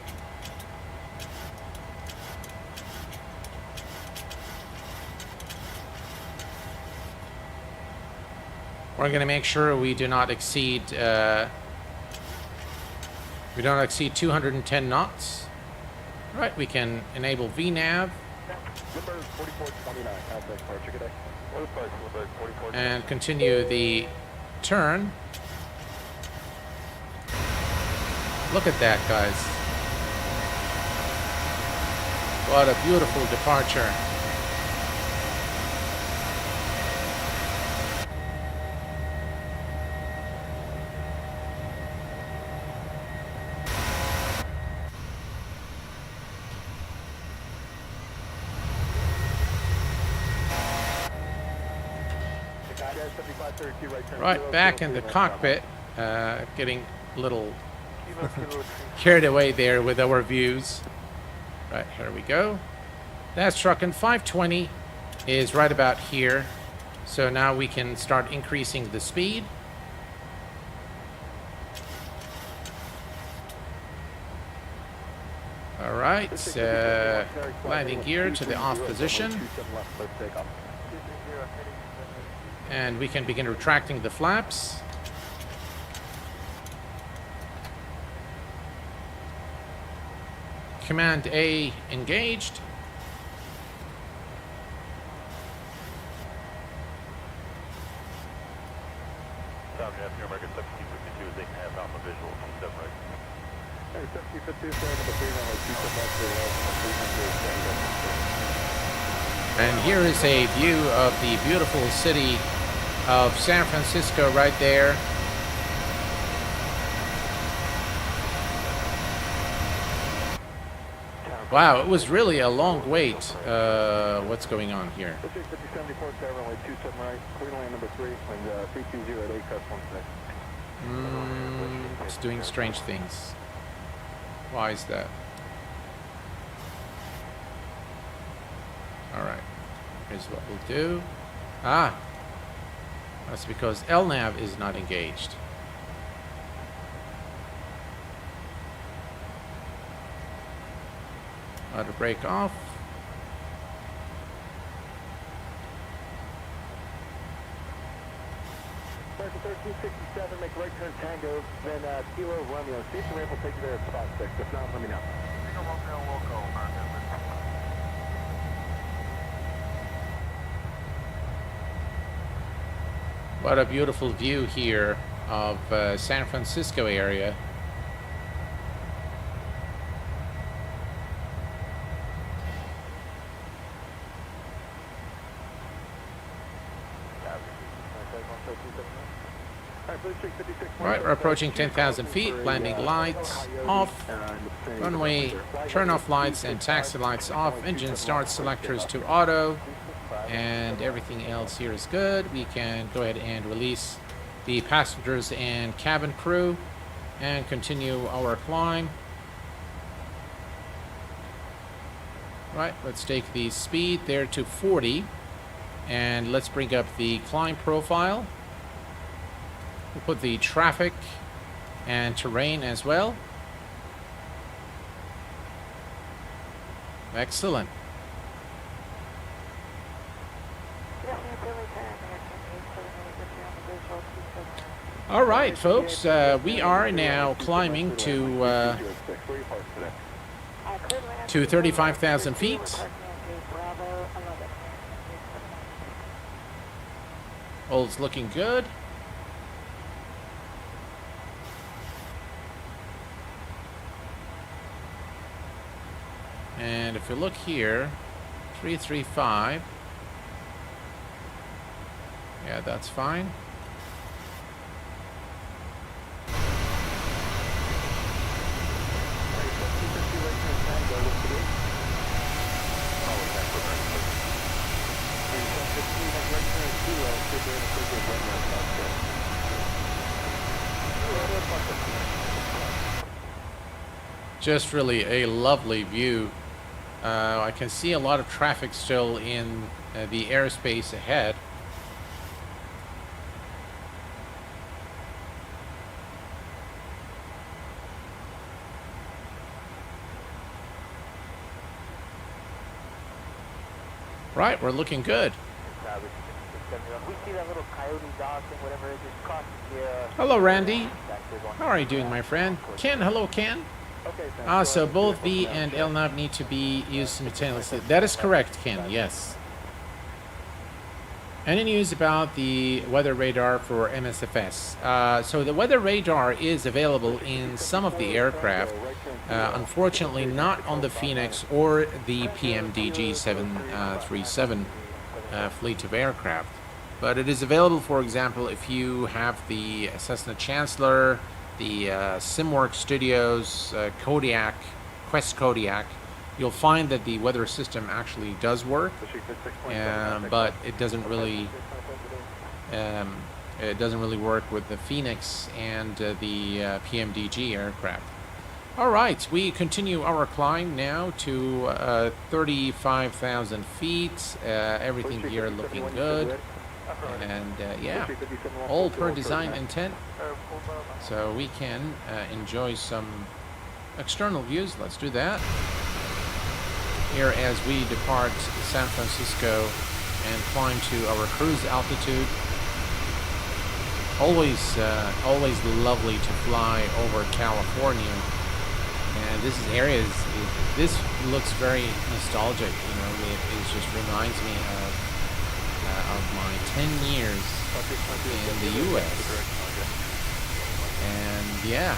We're going to make sure we do not exceed 210 knots. All right, we can enable VNAV. And continue the turn. Look at that, guys. What a beautiful departure. Right, back in the cockpit, getting a little carried away there with our views. Right, here we go. That's trucking. 520 is right about here. So now we can start increasing the speed. All right, landing gear to the off position. And we can begin retracting the flaps. Command A engaged. And here is a view of the beautiful city of San Francisco right there. Wow, it was really a long wait. What's going on here? It's doing strange things. Why is that? Alright. Here's what we'll do. Ah! That's because LNAV is not engaged. Auto brake off. American 1367, make right turn Tango, then Kilo Romeo. See if the ramp will take you there at spot 6. If not, let me know. Kilo Romeo will go, American. What a beautiful view here of San Francisco area. Right, we're approaching 10,000 feet, landing lights off, runway turn off lights and taxi lights off, engine start selectors to auto, and everything else here is good. We can go ahead and release the passengers and cabin crew and continue our climb. Right, let's take the speed there to 40, and let's bring up the climb profile. We'll put the traffic and terrain as well. Excellent. All right, folks, we are now climbing to 35,000 feet. All's looking good. And if you look here, 335. Yeah, that's fine. Just really a lovely view. I can see a lot of traffic still in the airspace ahead. Right, we're looking good. We see that little coyote dog thing, whatever it is, just cross the Hello, Randy. How are you doing, my friend? Ken, hello, Ken. So both V and LNAV need to be used simultaneously. That is correct, Ken, yes. Any news about the weather radar for MSFS? So the weather radar is available in some of the aircraft. Unfortunately, not on the Phoenix or the PMDG 737 fleet of aircraft. But it is available, for example, if you have the Cessna Chancellor, the SimWorks Studios, Kodiak, Quest Kodiak, you'll find that the weather system actually does work, but it doesn't really work with the Phoenix and the PMDG aircraft. All right, we continue our climb now to 35,000 feet. Everything here looking good. And yeah, all per design intent. So we can enjoy some external views. Let's do that. Here as we depart San Francisco and climb to our cruise altitude. Always lovely to fly over California. And this this looks very nostalgic. You know, it just reminds me of my 10 years in the U.S. And yeah,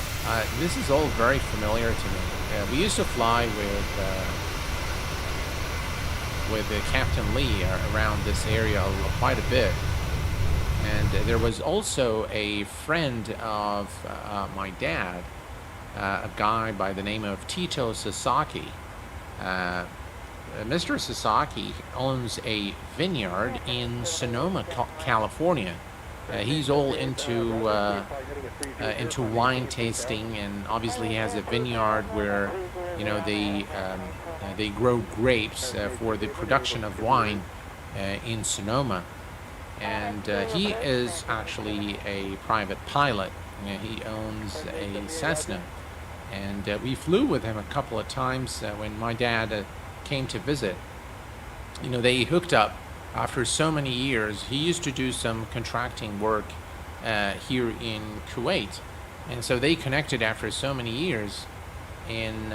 this is all very familiar to me. We used to fly with Captain Lee around this area quite a bit. And there was also a friend of my dad, a guy by the name of Tito Sasaki. Mr. Sasaki owns a vineyard in Sonoma, California. He's all into wine tasting, and obviously he has a vineyard where, you know, they grow grapes for the production of wine in Sonoma. And he is actually a private pilot. He owns a Cessna. And we flew with him a couple of times when my dad came to visit. You know, they hooked up after so many years. He used to do some contracting work here in Kuwait. And so they connected after so many years in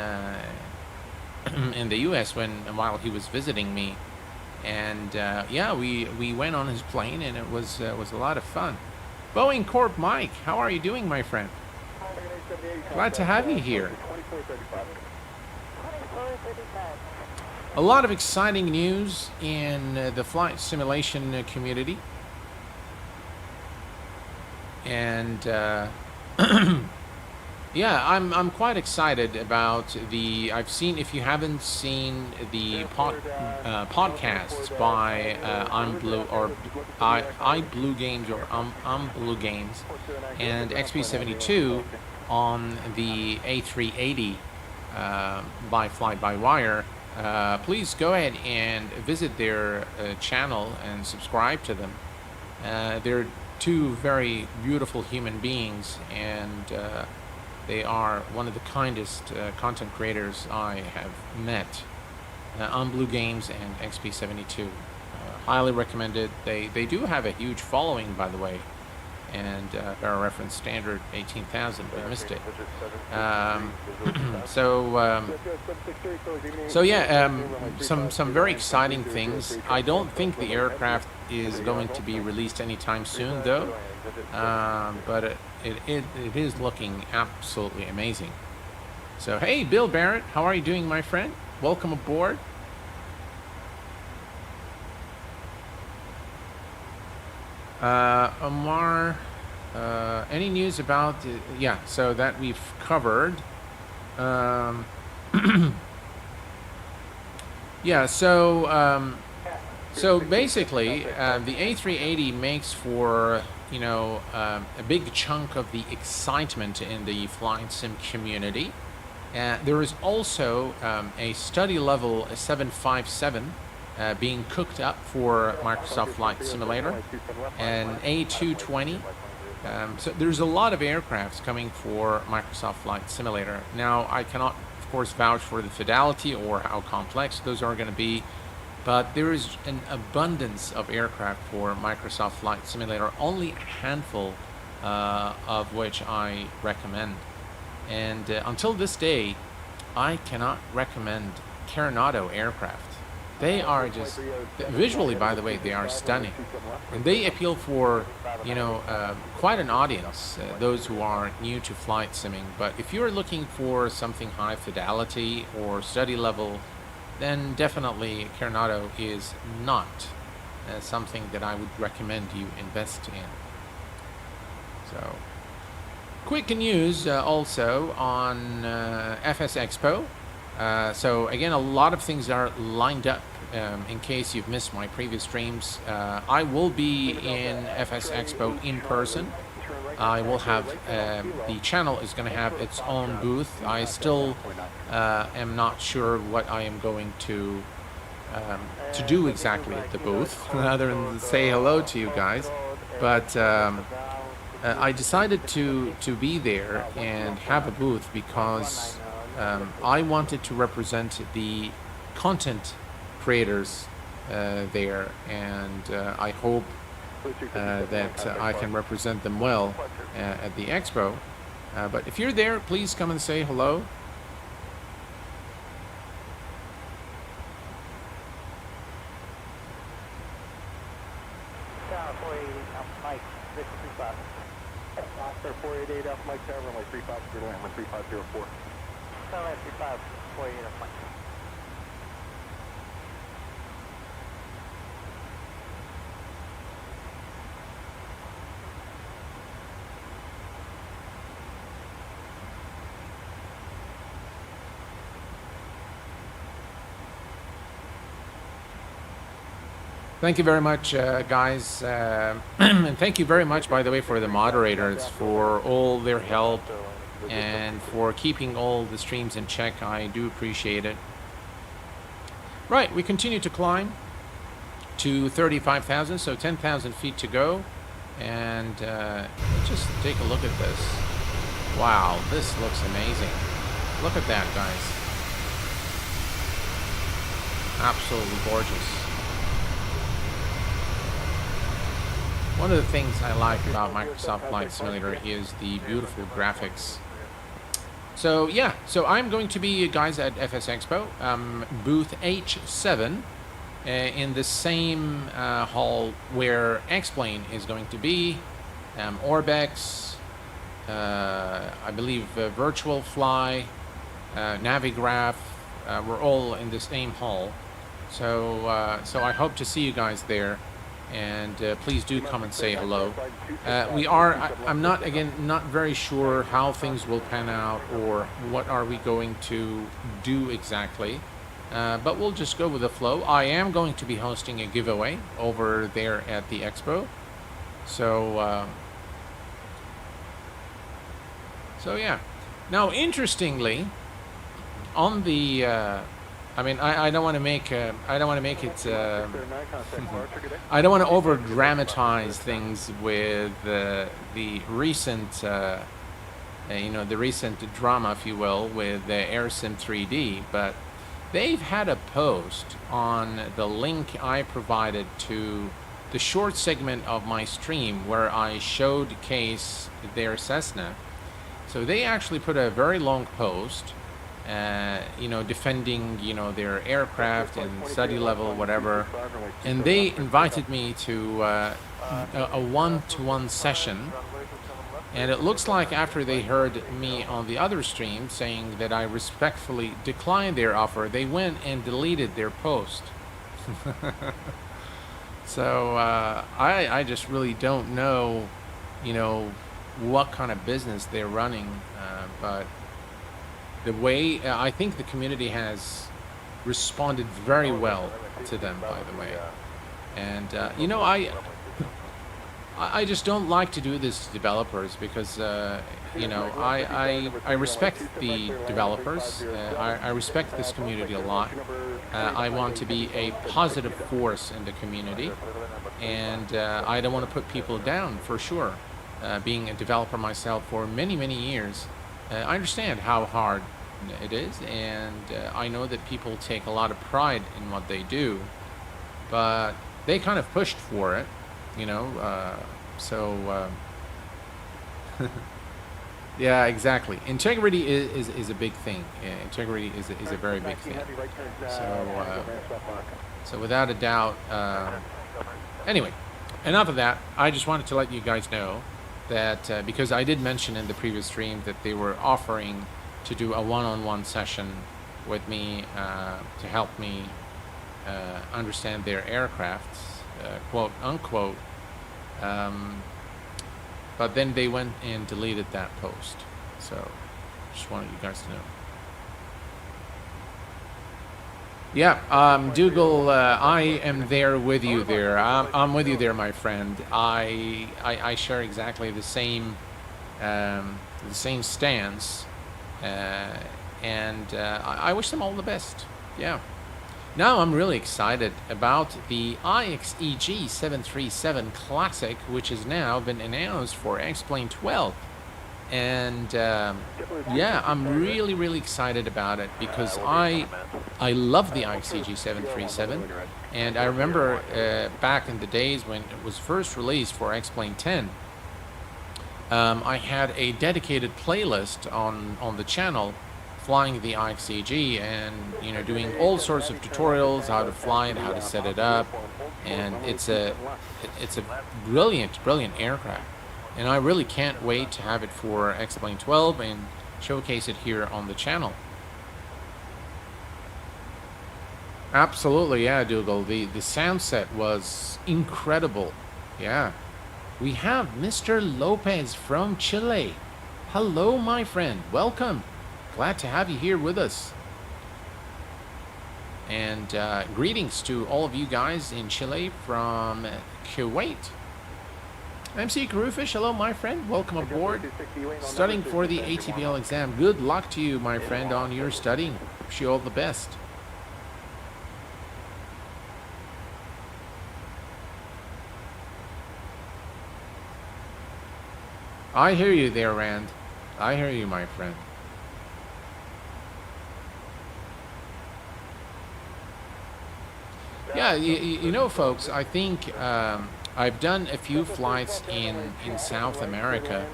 the U.S. while he was visiting me. And yeah, we went on his plane, and it was a lot of fun. Boeing Corp Mike, how are you doing, my friend? Glad to have you here. A lot of exciting news in the flight simulation community. And yeah, I'm quite excited about I've seen, if you haven't seen the podcasts by iBlue Games or Blue Games and XP72 on the A380 by Fly-by-Wire, please go ahead and visit their channel and subscribe to them. They're two very beautiful human beings, and they are one of the kindest content creators I have met on Blue Games and XP72. Highly recommended. They do have a huge following, by the way, and barrel reference standard 18,000. We missed it. So yeah, some very exciting things. I don't think the aircraft is going to be released anytime soon, though. But it is looking absolutely amazing. So hey, Bill Barrett, how are you doing, my friend? Welcome aboard. Omar, any news about yeah, so that we've covered. Yeah, so basically the A380 makes for, you know, a big chunk of the excitement in the flight sim community. There is also a study level 757 being cooked up for Microsoft Flight Simulator, and A220. So there's a lot of aircrafts coming for Microsoft Flight Simulator. Now, I cannot, of course, vouch for the fidelity or how complex those are going to be, but there is an abundance of aircraft for Microsoft Flight Simulator, only a handful of which I recommend. And until this day, I cannot recommend Coronado aircraft. They are just, visually, by the way, they are stunning. And they appeal for, you know, quite an audience, those who are new to flight simming. But if you're looking for something high fidelity or study level, then definitely Coronado is not something that I would recommend you invest in. So, quick news also on FS Expo. So again, a lot of things are lined up. In case you've missed my previous streams, I will be in FS Expo in person I will have the channel is going to have its own booth. I still am not sure what I am going to do exactly at the booth, other than say hello to you guys. But I decided to be there and have a booth because I wanted to represent the content creators there, and I hope that I can represent them well at the expo. But if you're there, please come and say hello. Mike, 635. Sir, 488 Alpha Mike Tower, runway 35, runway 3504. Runway 35, 488 Alpha Mike. Thank you very much, guys. And thank you very much, by the way, for the moderators, for all their help and for keeping all the streams in check. I do appreciate it. Right, we continue to climb to 35,000, so 10,000 feet to go. And let's just take a look at this. Wow, this looks amazing. Look at that, guys. Absolutely gorgeous. One of the things I like about Microsoft Flight Simulator is the beautiful graphics. So yeah, so I'm going to be, guys, at FS Expo, booth H7, in the same hall where X-Plane is going to be, Orbex, I believe Virtual Fly, Navigraph, we're all in the same hall. So so I hope to see you guys there. And please do come and say hello. I'm not, again, not very sure how things will pan out or what are we going to do exactly. But we'll just go with the flow. I am going to be hosting a giveaway over there at the expo. So, so yeah. Now, interestingly, on the... I mean, I don't want to make I don't want to make it I don't want to over dramatize things with the recent you know, the recent drama, if you will, with the AirSim 3D, but they've had a post on the link I provided to the short segment of my stream where I showcase their Cessna. So they actually put a very long post, you know, defending, you know, their aircraft and study level, whatever. And they invited me to a one-to-one session. And it looks like after they heard me on the other stream saying that I respectfully declined their offer, they went and deleted their post. So I just really don't know, you know, what kind of business they're running, but the way I think the community has responded very well to them, by the way. And you know, I just don't like to do this to developers because you know, I respect the developers. I respect this community a lot. I want to be a positive force in the community, and I don't want to put people down, for sure. Being a developer myself for many years, I understand how hard it is, and I know that people take a lot of pride in what they do, but they kind of pushed for it, you know, so yeah, exactly. Integrity is a big thing. Yeah, integrity is a very big thing. So without a doubt, anyway, enough of that. I just wanted to let you guys know that because I did mention in the previous stream that they were offering to do a one-on-one session with me to help me understand their aircrafts, quote unquote. But then they went and deleted that post. So just wanted you guys to know. Yeah, Dougal, I am there with you there. I'm with you there, my friend. I share exactly the same the same stance, and I wish them all the best. Yeah. Now I'm really excited about the IXEG 737 Classic, which has now been announced for X-Plane 12. And yeah, I'm really excited about it because I love the IXEG 737, and I remember back in the days when it was first released for X-Plane 10, I had a dedicated playlist on the channel flying the IXEG, and you know, doing all sorts of tutorials, how to fly it, how to set it up, and it's a brilliant aircraft. And I really can't wait to have it for X-Plane 12 and showcase it here on the channel. Absolutely, yeah, Dougal. The sound set was incredible. Yeah. We have Mr. Lopez from Chile. Hello, my friend. Welcome. Glad to have you here with us. And greetings to all of you guys in Chile from Kuwait. MC Carufish, hello my friend, welcome aboard. Studying for the ATPL exam. Good luck to you, my friend, on your studying. Wish you all the best. I hear you there, Rand. I hear you, my friend. Yeah, you know, folks, I think I've done a few flights in South America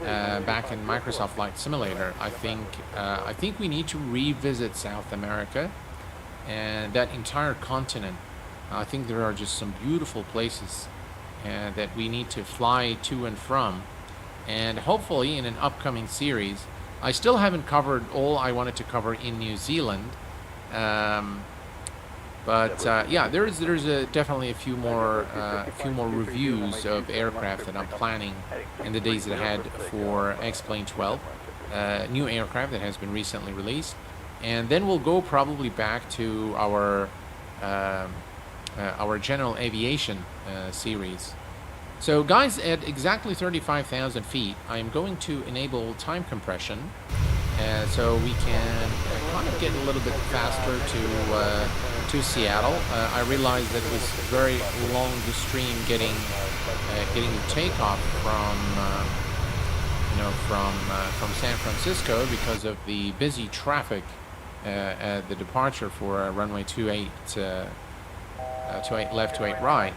back in Microsoft Flight Simulator. I think we need to revisit South America and that entire continent. I think there are just some beautiful places that we need to fly to and from. And hopefully in an upcoming series, I still haven't covered all I wanted to cover in New Zealand. But yeah, there's definitely a few more reviews of aircraft that I'm planning in the days ahead for X-Plane 12, new aircraft that has been recently released, and then we'll go probably back to our general aviation series. So guys, at exactly 35,000 feet, I'm going to enable time compression, so we can kind of get a little bit faster to Seattle. I realized that it was very long the stream getting the takeoff from San Francisco because of the busy traffic at the departure for runway 28 left, 28 right.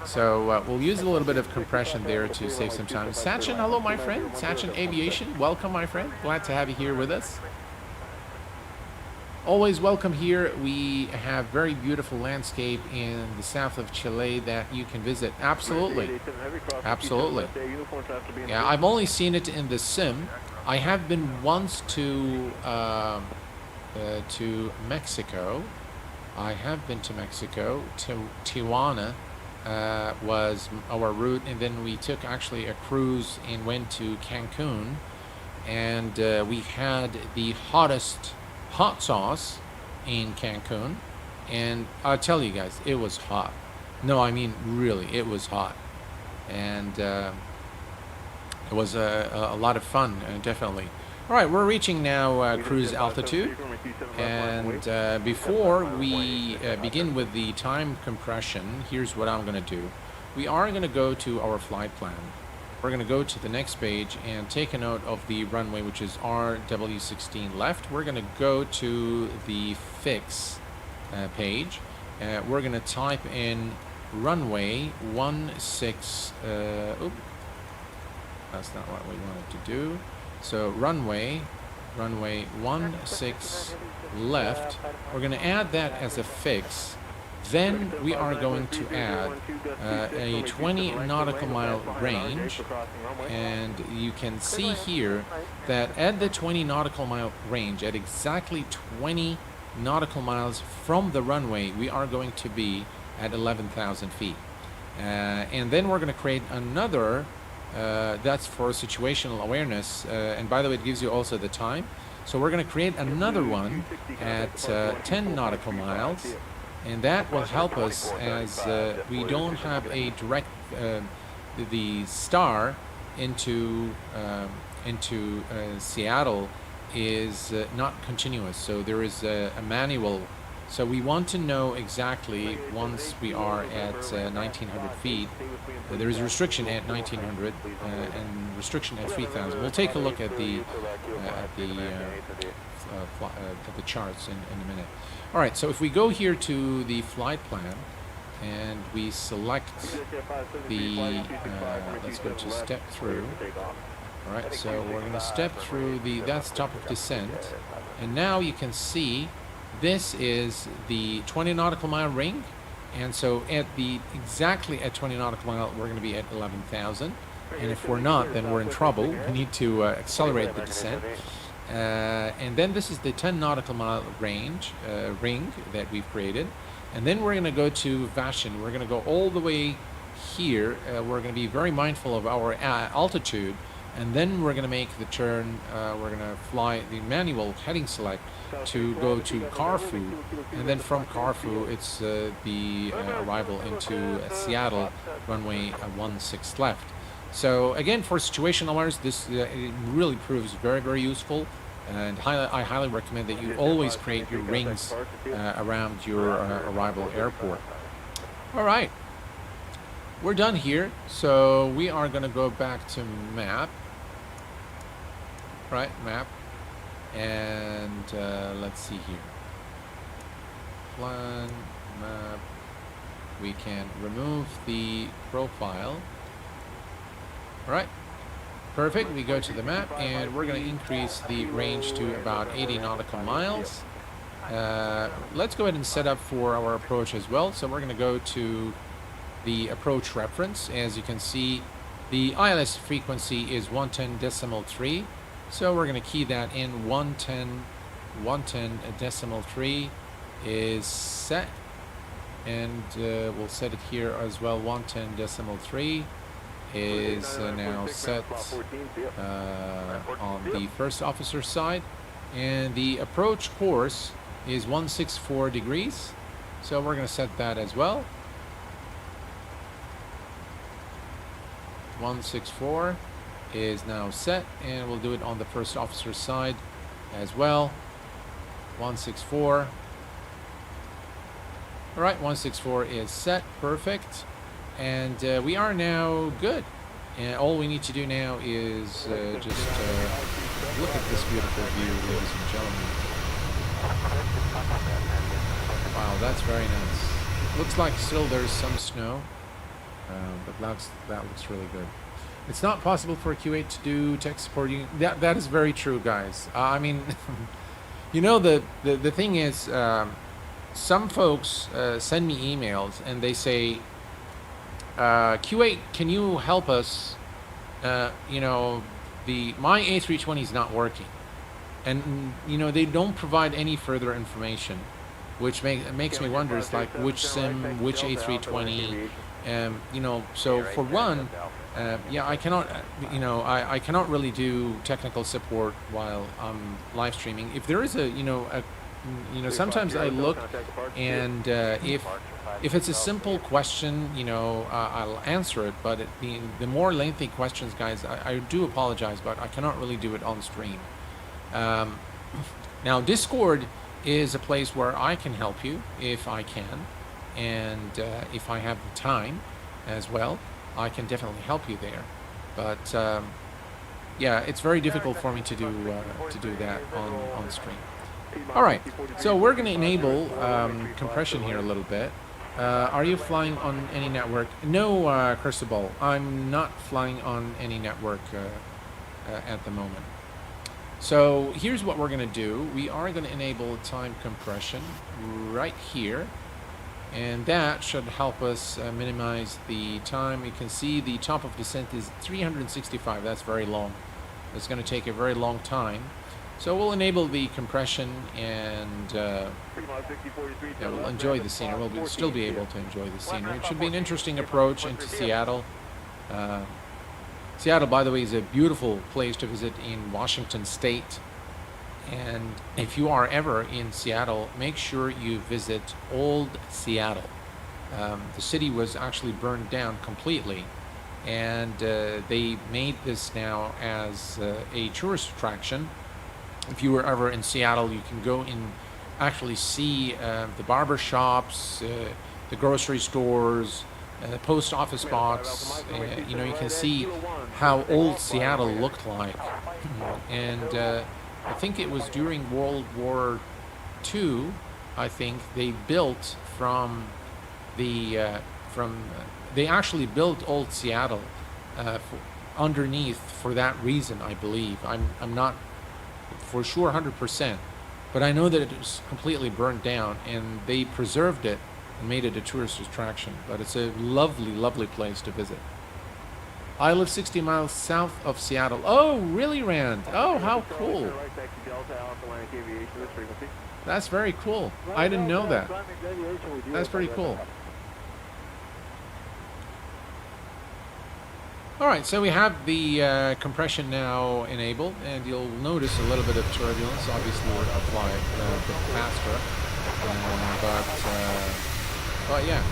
So we'll use a little bit of compression there to save some time. Sachin, hello my friend. Sachin Aviation, welcome my friend. Glad to have you here with us. Always welcome here. We have very beautiful landscape in the south of Chile that you can visit. Absolutely. Absolutely. Yeah, I've only seen it in the sim. I have been once to Mexico. I have been to Mexico. Tijuana was our route, and then we took actually a cruise and went to Cancun, and we had the hottest hot sauce in Cancun, and I'll tell you guys, it was hot. No, I mean really, it was hot, and it was a lot of fun, definitely. All right, we're reaching now cruise altitude, and before we begin with the time compression, here's what I'm going to do. We are going to go to our flight plan. We're going to go to the next page and take a note of the runway, which is RW16 left. We're going to go to the fix page. We're going to type in runway 16. Oops, that's not what we wanted to do. So runway 16 left. We're going to add that as a fix. Then we are going to add a 20 nautical mile range, and you can see here that at the 20 nautical mile range, at exactly 20 nautical miles from the runway, we are going to be at 11,000 feet. And then we're going to create another, that's for situational awareness, and by the way, it gives you also the time. So we're going to create another one at 10 nautical miles. And that will help us as we don't have a direct, the star into Seattle is not continuous. So there is a manual. So we want to know exactly once we are at 1,900 feet. There is a restriction at 1,900 and restriction at 3,000. We'll take a look at the charts in a minute. All right. So if we go here to the flight plan and we select the let's go to step through. All right. So we're going to step through that's top of descent, and now you can see. This is the 20 nautical mile ring, and so exactly at 20 nautical mile we're going to be at 11,000, and if we're not, then we're in trouble. We need to accelerate the descent, and then this is the 10 nautical mile ring that we've created, and then we're going to go to Vashon. We're going to go all the way here. We're going to be very mindful of our altitude, and then we're going to make the turn. We're going to fly the manual heading select to go to Corfu, and then from Corfu it's the arrival into Seattle, runway 16 left. So again, for situational alerts, this it really proves very, very useful, and I highly recommend that you always create your rings around your arrival airport. All right, we're done here, so we are going to go back to map. Right, map. And let's see here. Plan, map. We can remove the profile. All right, perfect. We go to the map, and we're going to increase the range to about 80 nautical miles. Let's go ahead and set up for our approach as well. So we're going to go to the approach reference. As you can see, the ILS frequency is 110.3. So we're going to key that in. 110.3 is set, and we'll set it here as well. 110.3 is now set on the first officer side, and the approach course is 164 degrees. So we're going to set that as well. 164 is now set, and we'll do it on the first officer's side as well. 164. All right, 164 is set. Perfect. And we are now good. And all we need to do now is just look at this beautiful view, ladies and gentlemen. Wow, that's very nice. Looks like still there's some snow, but that looks really good. It's not possible for a Q8 to do tech support. That is very true, guys. I mean, you know, the thing is, some folks send me emails and they say, Q8, can you help us? You know, my A320 is not working, and you know they don't provide any further information, which makes me wonder. It's like which sim, which A320. You know, so for one. Yeah, I cannot, you know, I cannot really do technical support while I'm live streaming. If there is sometimes I look, and if it's a simple question, you know, I'll answer it. But the more lengthy questions, guys, I do apologize, but I cannot really do it on stream. Now, Discord is a place where I can help you if I can, and if I have the time as well. I can definitely help you there, but yeah, it's very difficult for me to do that on stream. All right, so we're going to enable compression here a little bit. Are you flying on any network? No, Cristobal, I'm not flying on any network at the moment. So here's what we're going to do. We are going to enable time compression right here. And that should help us minimize the time. You can see the top of descent is 365. That's very long. It's going to take a very long time. So we'll enable the compression, and yeah, we'll enjoy the scenery. We'll still be able to enjoy the scenery. It should be an interesting approach into Seattle. Seattle, by the way, is a beautiful place to visit in Washington State. And if you are ever in Seattle, make sure you visit Old Seattle. The city was actually burned down completely, and they made this now as a tourist attraction. If you were ever in Seattle, you can go and actually see the barber shops, the grocery stores, the post office box. You know, you can see how old Seattle looked like. And I think it was during World War II, I think they built from the they actually built old Seattle underneath for that reason, I believe. I'm not for sure 100%, but I know that it was completely burnt down and they preserved it and made it a tourist attraction. But it's a lovely, lovely place to visit. I live 60 miles south of Seattle. Oh, really, Rand? Oh, how cool. That's very cool. I didn't know that. That's pretty cool. All right, so we have the compression now enabled, and you'll notice a little bit of turbulence. Obviously, we're going to fly a bit faster, but yeah.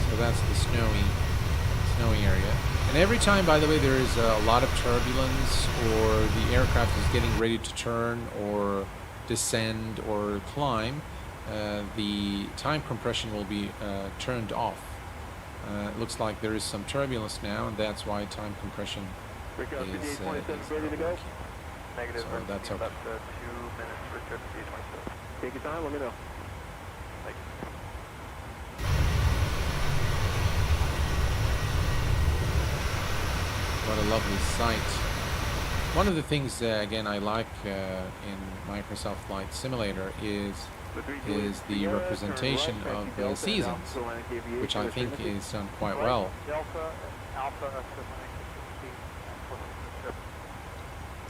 So that's the snowy area. And every time, by the way, there is a lot of turbulence, or the aircraft is getting ready to turn, or descend, or climb, the time compression will be turned off. It looks like there is some turbulence now, and that's why time compression is ready to go. Negative. So that's okay. About 2 minutes for trip to 27. Take your time, let me know. What a lovely sight. One of the things, again, I like in Microsoft Flight Simulator is the representation of seasons, which I think is done quite well.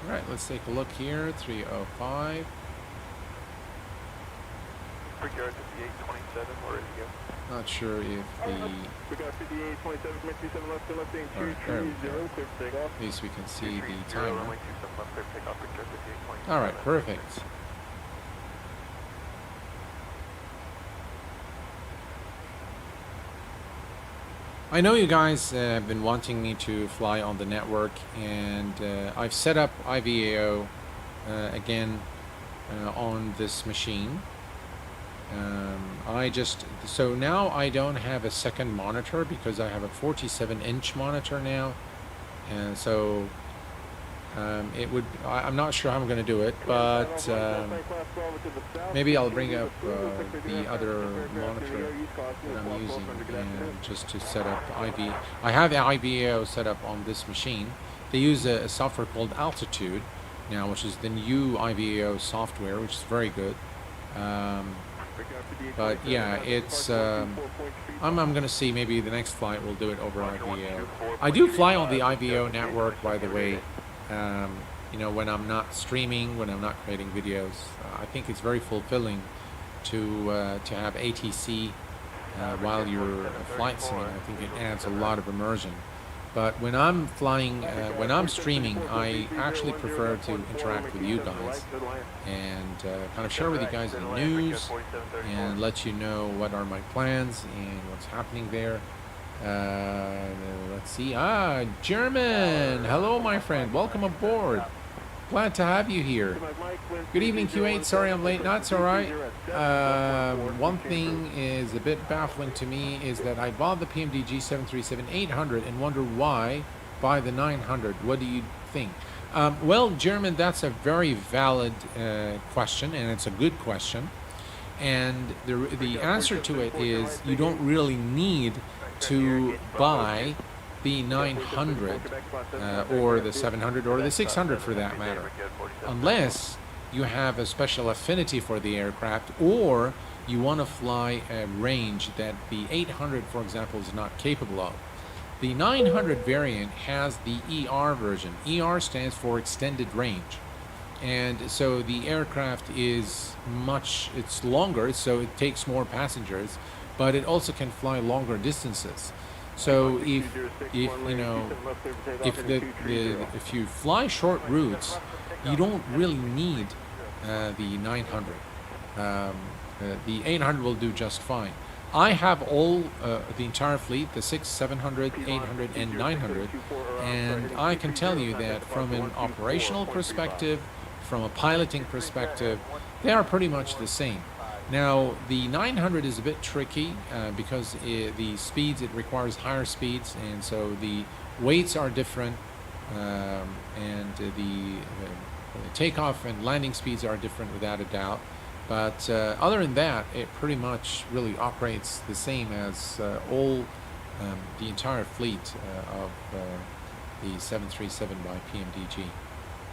Alright, let's take a look here. 305. Not sure if the... there we go. At least we can see the timer. Alright, perfect. I know you guys have been wanting me to fly on the network, and I've set up IVAO again on this machine. So now I don't have a second monitor because I have a 47-inch monitor now, and so it would, I'm not sure how I'm going to do it, but maybe I'll bring up the other monitor that I'm using, and just to set up I have IVAO set up on this machine. They use a software called Altitude now, which is the new IVAO software, which is very good. But yeah, it's I'm going to see, maybe the next flight we'll do it over IVAO. I do fly on the IVAO network, by the way. You know, when I'm not streaming, when I'm not creating videos, I think it's very fulfilling to have ATC while you're flight simming. I think it adds a lot of immersion. But when I'm flying, when I'm streaming, I actually prefer to interact with you guys and kind of share with you guys the news and let you know what are my plans and what's happening there. Let's see. German. Hello, my friend. Welcome aboard. Glad to have you here. Good evening, Q8. Sorry I'm late. No, it's all right. One thing is a bit baffling to me is that I bought the PMDG 737-800 and wonder why buy the 900. What do you think? Well, German, that's a very valid question, and it's a good question. And the answer to it is you don't really need to buy the 900 or the 700 or the 600 for that matter, unless you have a special affinity for the aircraft or you want to fly a range that the 800, for example, is not capable of. The 900 variant has the ER version. ER stands for extended range, and so the aircraft is it's longer, so it takes more passengers, but it also can fly longer distances. So if you know, if you fly short routes, you don't really need the 900. The 800 will do just fine. I have all the entire fleet, the 6, 700, 800, and 900, and I can tell you that from an operational perspective, from a piloting perspective, they are pretty much the same. Now, the 900 is a bit tricky because the speeds, it requires higher speeds, and so the weights are different, and the takeoff and landing speeds are different without a doubt. But other than that, it pretty much really operates the same as all the entire fleet of the 737 by PMDG.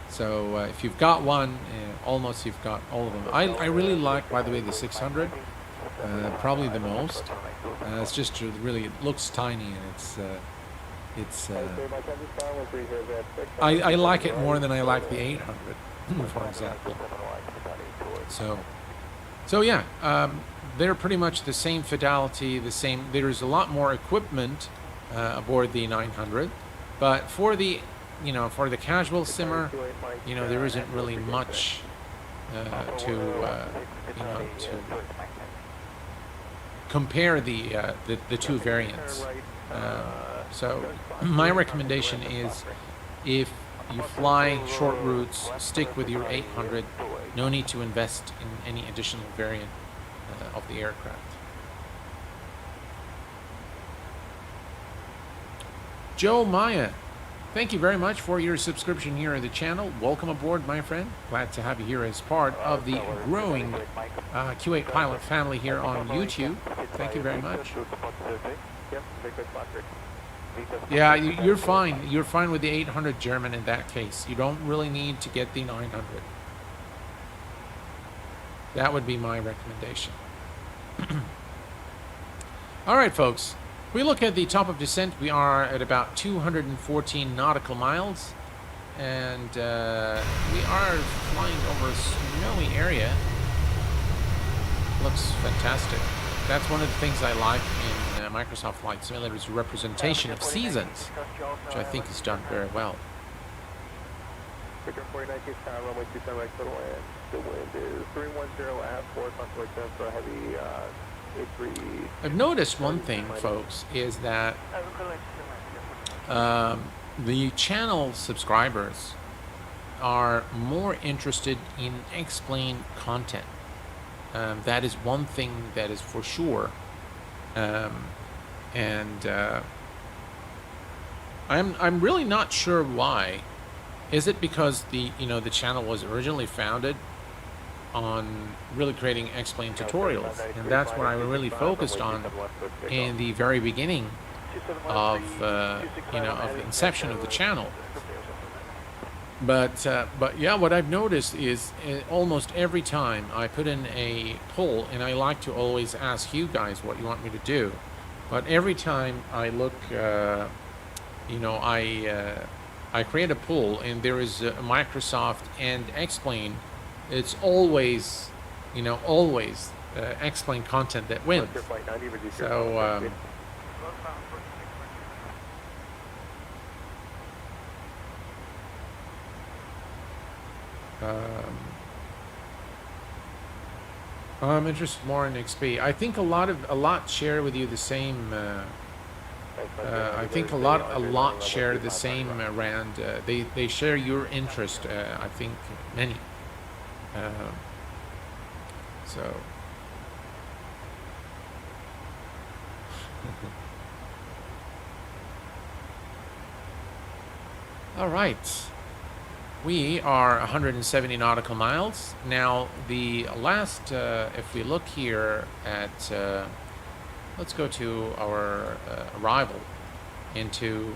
So if you've got one, almost you've got all of them. I really like, by the way, the 600, probably the most. It's just really, it looks tiny, and I like it more than I like the 800, for example. So yeah, they're pretty much the same fidelity, the same. There's a lot more equipment aboard the 900, but for the for the casual simmer, there isn't really much to compare the two variants. So my recommendation is, if you fly short routes, stick with your 800. No need to invest in any additional variant of the aircraft. Joe Maya, thank you very much for your subscription here at the channel. Welcome aboard, my friend. Glad to have you here as part of the growing Q8 pilot family here on YouTube. Thank you very much. Yeah, you're fine. You're fine with the 800 German in that case. You don't really need to get the 900. That would be my recommendation. All right, folks. If we look at the top of descent, we are at about 214 nautical miles. And we are flying over a snowy area. Looks fantastic. That's one of the things I like in Microsoft Flight Simulator, is representation of seasons, which I think is done very well. The wind is 310 at 4, constellation for heavy 83. I've noticed one thing, folks, is that the channel subscribers are more interested in explained content. That is one thing that is for sure. I'm really not sure why. Is it because the channel was originally founded on really creating explained tutorials, and that's what I really focused on in the very beginning of of the inception of the channel. But yeah, what I've noticed is almost every time I put in a poll, and I like to always ask you guys what you want me to do, but every time I look, I create a poll, and there is a Microsoft and Explain. It's always, Explain content that wins. So. I'm interested more in XP. I think a lot share with you the same. I think a lot share the same, Rand. They share your interest. I think many. So. All right. We are 170 nautical miles. Now, the last, if we look here at, let's go to our arrival into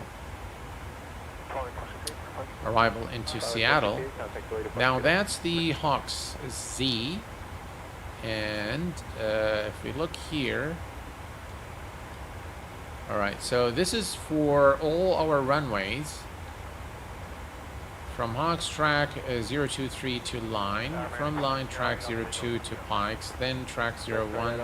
Seattle. Now, that's the Hawks Z. And if we look here, all right, so this is for all our runways. From Hawks track 023 to line, from line track 02 to Pikes, then track 01.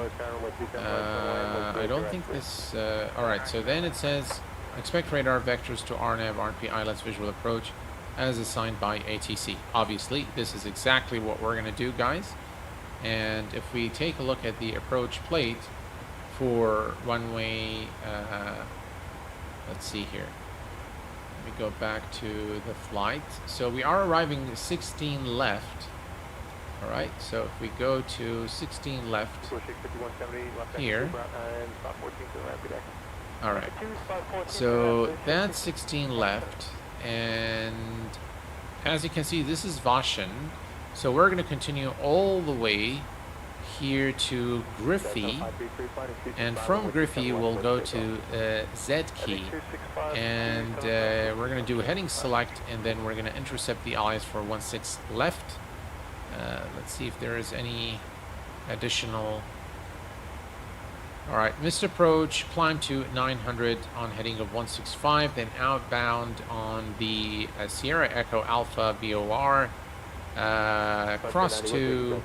I don't think this, alright, so then it says, expect radar vectors to RNAV, RNP, ILS visual approach as assigned by ATC. Obviously, this is exactly what we're going to do, guys. And if we take a look at the approach plate for runway, let's see here. Let me go back to the flight. So we are arriving 16 left. All right, so if we go to 16 left here. All right, so that's 16 left, and as you can see, this is Vashon. So we're going to continue all the way here to Griffey, and from Griffey we'll go to Z-Key, and we're going to do a heading select, and then we're going to intercept the ILS for 16 left. Let's see if there is any additional. All right, missed approach, climb to 900 on heading of 165, then outbound on the Sierra Echo Alpha VOR, cross to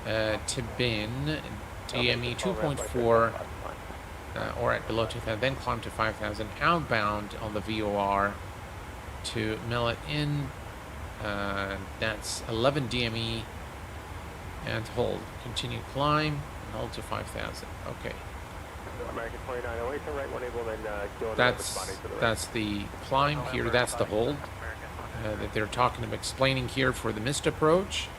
Tibin, DME 2.4, or at below 2,000, then climb to 5,000, outbound on the VOR to Millet Inn, that's 11 DME, and hold. Continue climb, and hold to 5,000. Okay. American 2908 to right 1able, then go that's the climb here. That's the hold that they're talking about, explaining here for the missed approach.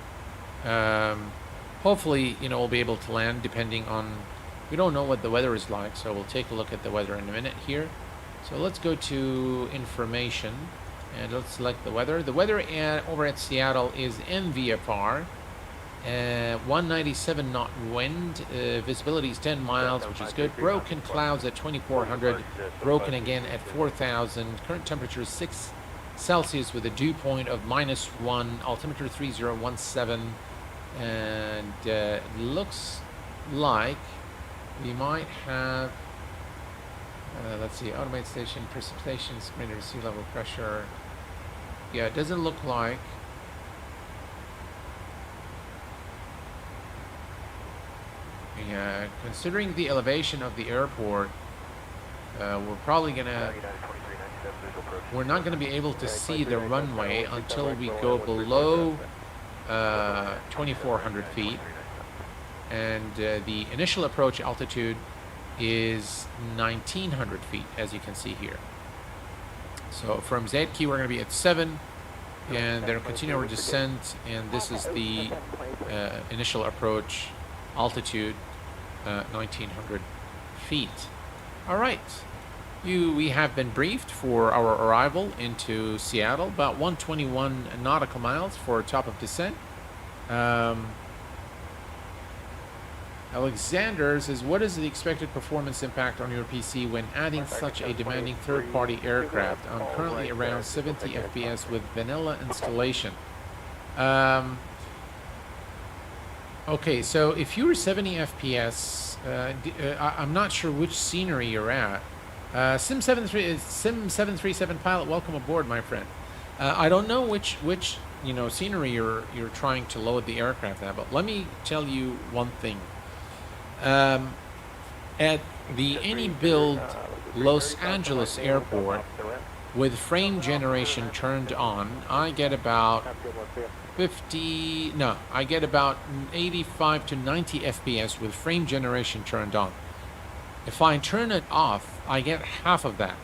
Hopefully, you know, we'll be able to land depending on. We don't know what the weather is like, so we'll take a look at the weather in a minute here. So let's go to information and let's select the weather. The weather over at Seattle is MVFR. 197 knot wind, visibility is 10 miles, which is good. Broken clouds at 2400, broken again at 4000. Current temperature is 6 Celsius with a dew point of -1, altimeter 3017, and it looks like we might have, let's see, automated station, precipitation, estimated sea level pressure. Yeah, it doesn't look like. Considering the elevation of the airport, we're not gonna be able to see the runway until we go below 2,400 feet, and the initial approach altitude is 1,900 feet, as you can see here. So from Z-Key we're gonna be at 7, and then continue our descent, and this is the initial approach altitude. 1,900 feet. All right, we have been briefed for our arrival into Seattle, about 121 nautical miles for top of descent. Alexander says, what is the expected performance impact on your PC when adding such a demanding third-party aircraft? I'm currently around 70 FPS with vanilla installation. Okay, so if you're 70 FPS, I'm not sure which scenery you're at. Sim737 pilot, welcome aboard, my friend. I don't know which scenery you're trying to load the aircraft at, but let me tell you one thing. At the AnyBuild Los Angeles airport, with frame generation turned on, I get about 85 to 90 FPS with frame generation turned on. If I turn it off, I get half of that.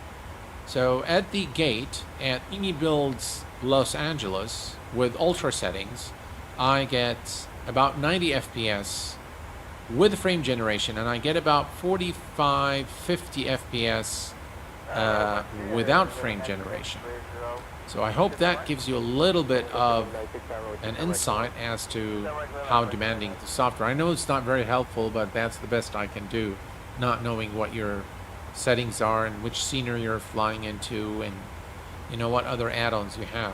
So at the gate at AnyBuild's Los Angeles with ultra settings, I get about 90 FPS with frame generation, and I get about 45, 50 FPS without frame generation. So I hope that gives you a little bit of an insight as to how demanding the software. I know it's not very helpful, but that's the best I can do, not knowing what your settings are and which scenery you're flying into, and you know what other add-ons you have.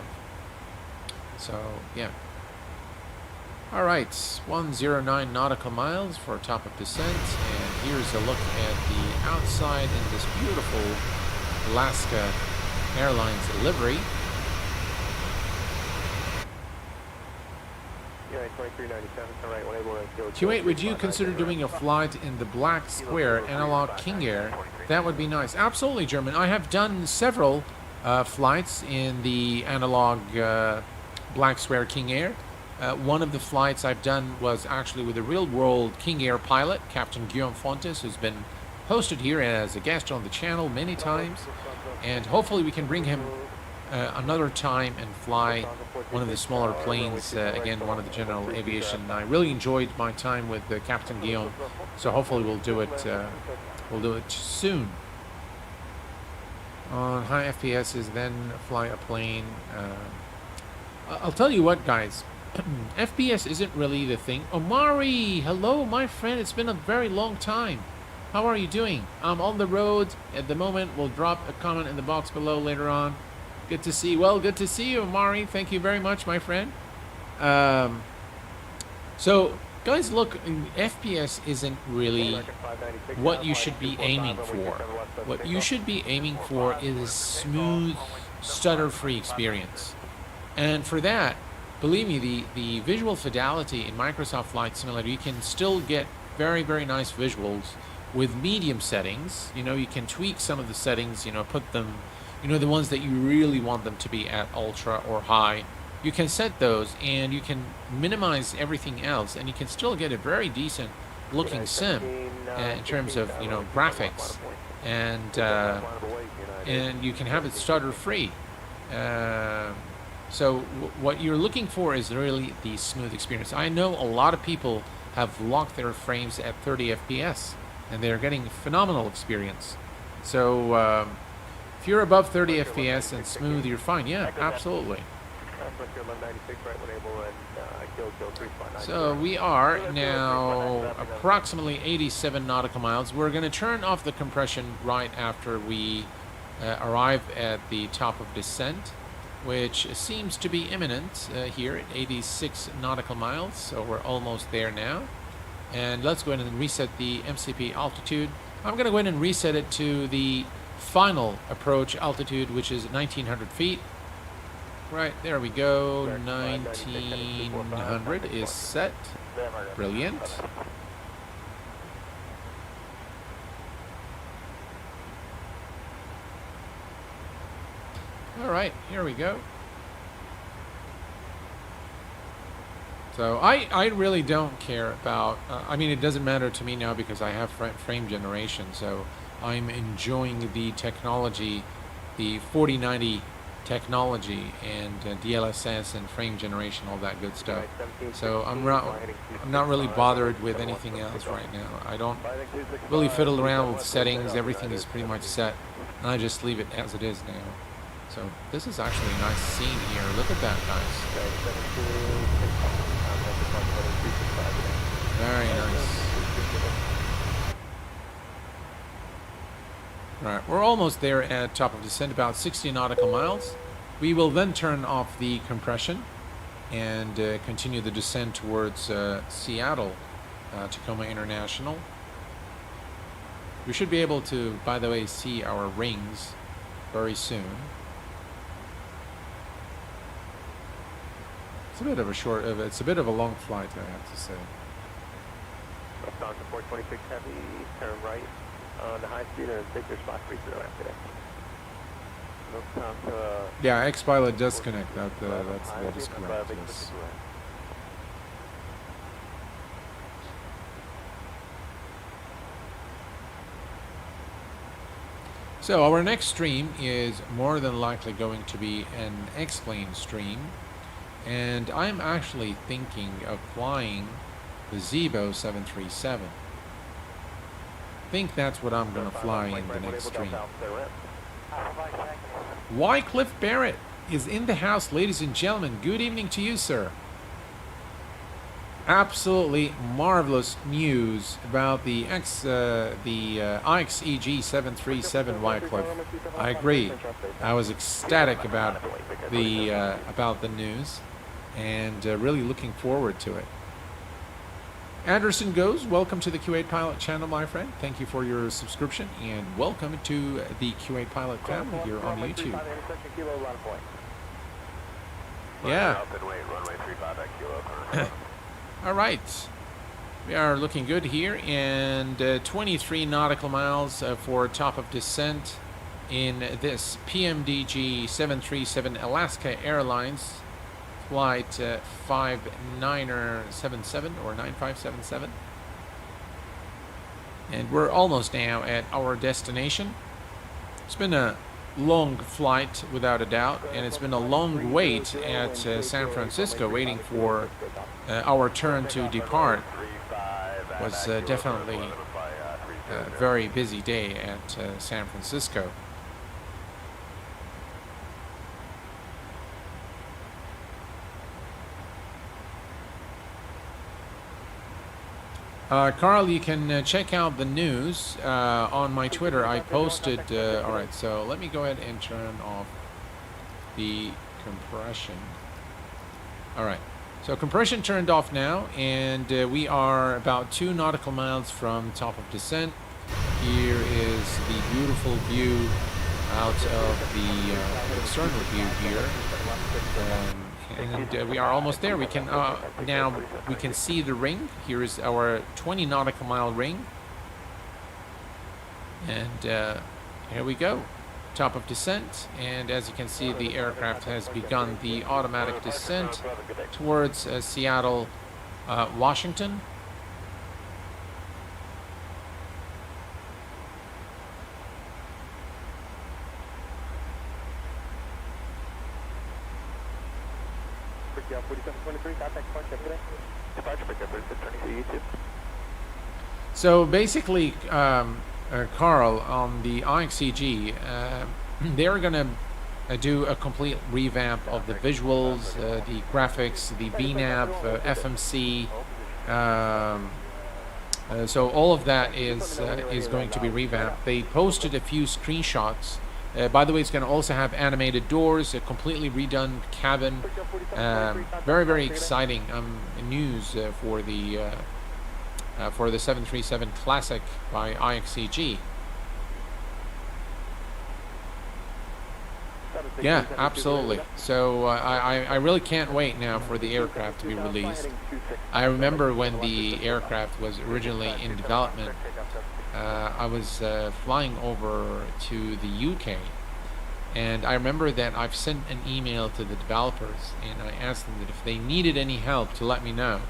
So yeah. All right, 109 nautical miles for top of descent, and here's a look at the outside in this beautiful Alaska Airlines livery. Q8, would you consider doing a flight in the Black Square analog King Air? That would be nice. Absolutely, German. I have done several flights in the analog Black Square King Air. One of the flights I've done was actually with a real-world King Air pilot, Captain Guillaume Fontes, who's been hosted here as a guest on the channel many times. And hopefully we can bring him another time and fly one of the smaller planes, again, one of the general aviation. I really enjoyed my time with Captain Guillaume, so hopefully we'll do it soon. On high FPSs, then fly a plane. I'll tell you what, guys, FPS isn't really the thing. Omari, hello, my friend. It's been a very long time. How are you doing? I'm on the road at the moment. We'll drop a comment in the box below later on. Good to see you. Well, good to see you, Omari. Thank you very much, my friend. So, guys, look, FPS isn't really what you should be aiming for. What you should be aiming for is a smooth, stutter-free experience. And for that, believe me, the visual fidelity in Microsoft Flight Simulator, you can still get very, very nice visuals with medium settings. You know, you can tweak some of the settings, you know, put them, you know, the ones that you really want them to be at ultra or high. You can set those and you can minimize everything else, and you can still get a very decent looking sim in terms of, you know, graphics, and you can have it stutter free. So what you're looking for is really the smooth experience. I know a lot of people have locked their frames at 30 FPS and they're getting phenomenal experience. So if you're above 30 FPS and smooth, you're fine. Yeah, absolutely. So we are now approximately 87 nautical miles. We're going to turn off the compression right after we arrive at the top of descent, which seems to be imminent here at 86 nautical miles. So we're almost there now. And let's go ahead and reset the MCP altitude. I'm going to go ahead and reset it to the final approach altitude, which is 1900 feet. Right, there we go. 1900 is set. Brilliant. All right, here we go. So I really don't care about, I mean, it doesn't matter to me now because I have frame generation, so I'm enjoying the technology, the 4090 technology, and DLSS and frame generation, all that good stuff. So I'm not really bothered with anything else right now. I don't really fiddle around with settings. Everything is pretty much set, and I just leave it as it is now. So this is actually a nice scene here. Look at that, guys. Very nice. Alright, we're almost there at top of descent, about 60 nautical miles. We will then turn off the compression and continue the descent towards Seattle Tacoma International. We should be able to, by the way, see our rings very soon. It's a bit of a short, it's a bit of a long flight, I have to say. Lufthansa 426 Heavy, turn right on the high speed and take your spot 30 after that. Lufthansa. Yeah, X-Pilot does connect. That is correct. Yes. So our next stream is more than likely going to be an X-plane stream, and I'm actually thinking of flying the Zebo 737. I think that's what I'm going to fly in the next stream. Wycliffe Barrett is in the house, ladies and gentlemen. Good evening to you, sir. Absolutely marvelous news about the IXEG 737, Wycliffe. I agree. I was ecstatic about the news, and really looking forward to it. Anderson Goes, welcome to the Q8 Pilot channel, my friend. Thank you for your subscription, and welcome to the Q8 Pilot family here on YouTube. Yeah. All right. We are looking good here, and 23 nautical miles for top of descent in this PMDG 737 Alaska Airlines flight 5977 or 9577. And we're almost now at our destination. It's been a long flight without a doubt, and it's been a long wait at San Francisco waiting for our turn to depart. It was definitely a very busy day at San Francisco. Carl, you can check out the news on my Twitter. I posted, alright, so let me go ahead and turn off the compression. Alright, so compression turned off now, and we are about 2 nautical miles from top of descent. Here is the beautiful view out of the external view here. And we are almost there. We can now we can see the ring. Here is our 20 nautical mile ring, and here we go, top of descent. And as you can see, the aircraft has begun the automatic descent towards Seattle, Washington. So basically, Carl, on the IXCG, they're going to do a complete revamp of the visuals, the graphics, the VNAV, FMC. So all of that is going to be revamped. They posted a few screenshots. By the way, it's going to also have animated doors, a completely redone cabin. Very, very exciting news for the 737 Classic by IXCG. Yeah, absolutely. So I really can't wait now for the aircraft to be released. I remember when the aircraft was originally in development. I was flying over to the UK, and I remember that I've sent an email to the developers, and I asked them that if they needed any help to let me know.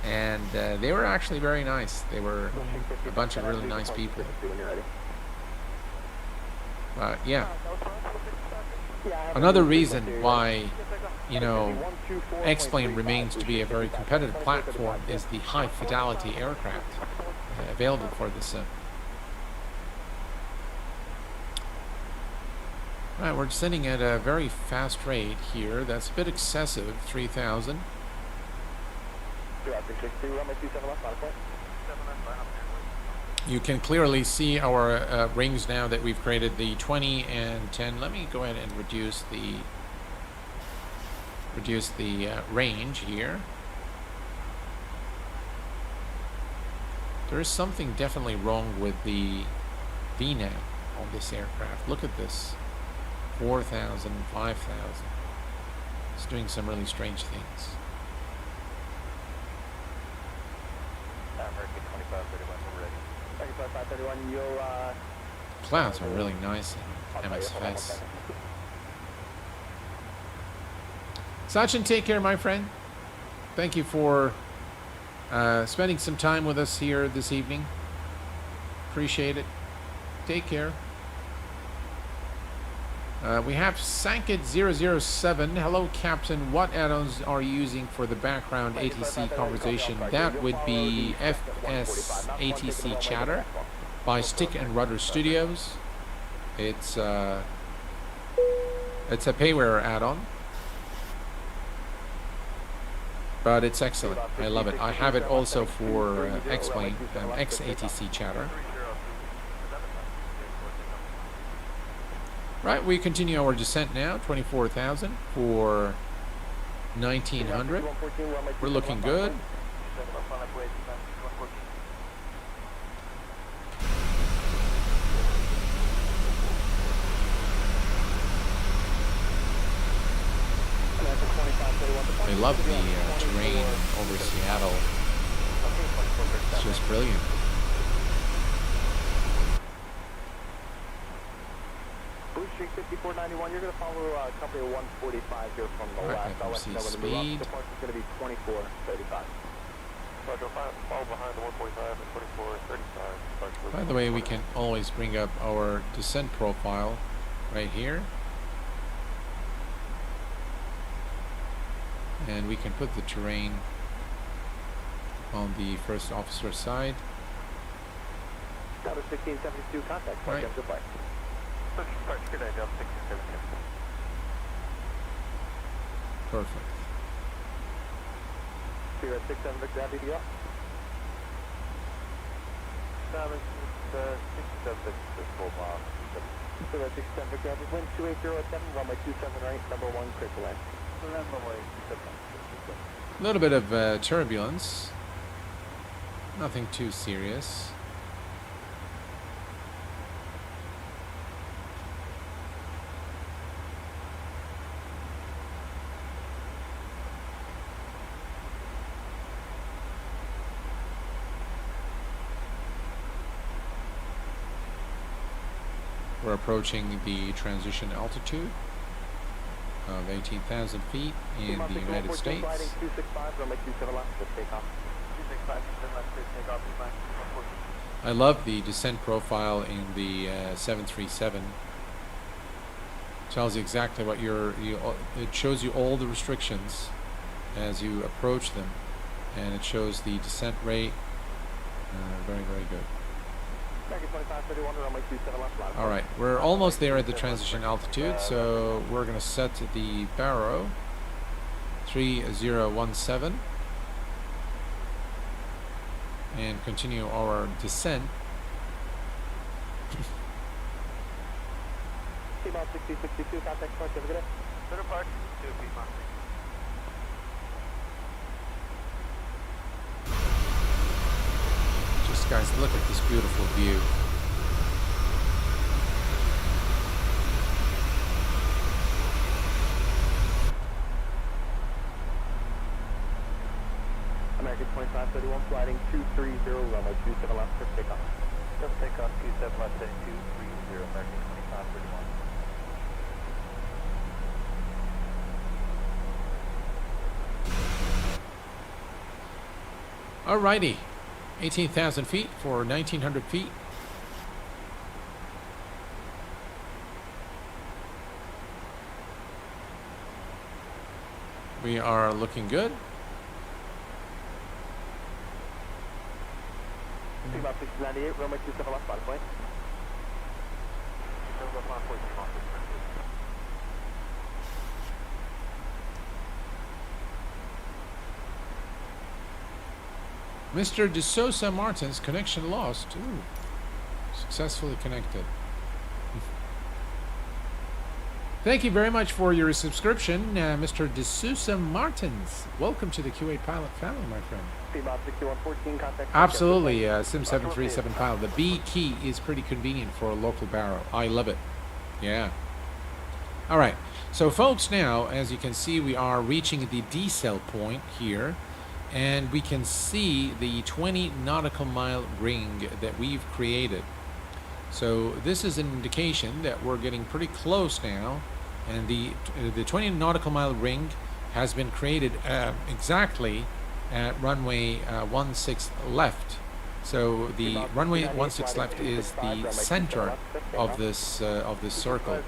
And they were actually very nice. They were a bunch of really nice people. Yeah. Another reason why, you know, X-Plane remains to be a very competitive platform is the high fidelity aircraft available for the sim. Alright, we're descending at a very fast rate here. That's a bit excessive, 3,000. You can clearly see our rings now that we've created, the 20 and 10. Let me go ahead and reduce the range here. There is something definitely wrong with the VNAV on this aircraft. Look at this. 4,000, 5,000. It's doing some really strange things. Clouds are really nice in MSFS. Sachin, take care, my friend. Thank you for spending some time with us here this evening. Appreciate it. Take care. We have Sankit 007. Hello, Captain. What add-ons are you using for the background ATC conversation? That would be FS ATC Chatter by Stick and Rudder Studios. It's a payware add-on, but it's excellent. I love it. I have it also for X-Plane, X-ATC Chatter. Right, we continue our descent now, 24,000 for 1900. We're looking good. I love the terrain over Seattle. It's just brilliant. Street 5491, you're going to follow company 145 here from the Alright, left. I'll let you know when to move speed. up. The park is going to be 2435. Roger, fall behind the 145 and 2435. By the way, we can always bring up our descent profile right here. And we can put the terrain on the first officer side. Tower 1672, contact. Right. Goodbye. Good day, Delta 1672. Perfect. You're at 67 Victor Ave, DDL. 67 Victor, full bomb. So that's 67 Victor Ave, wind 280 runway 27 right, number 1, clear to land. Runway 27. A little bit of turbulence. Nothing too serious. We're approaching the transition altitude of 18,000 feet in the United States. I love the descent profile in the 737. Tells you exactly what it shows you all the restrictions as you approach them, and it shows the descent rate. Very, very good. All right, we're almost there at the transition altitude, so we're going to set the baro 3017 and continue our descent. T-Bob 6062, contact park, have a good day. Better park, 2 P-Bob. Just guys, look at this beautiful view. American 2531, sliding 230, runway 27 left for takeoff. Just takeoff 27 left at 230, American 2531. Alrighty, 18,000 feet for 1,900 feet. We are looking good. T-Bob 698, runway 27 left, bottom point. Mr. De Sousa Martins, connection lost. Ooh, successfully connected. Thank you very much for your subscription, Mr. De Sousa Martins. Welcome to the Q8 Pilot family, my friend. T-Bob 6114, contact. Absolutely, Sim737 Pilot. The B key is pretty convenient for a local baro. I love it. Yeah. All right. So, folks, now, as you can see, we are reaching the decel point here. And we can see the 20 nautical mile ring that we've created. So this is an indication that we're getting pretty close now, and the 20 nautical mile ring has been created exactly at runway 16 left. So the runway 16 left is the center of this circle.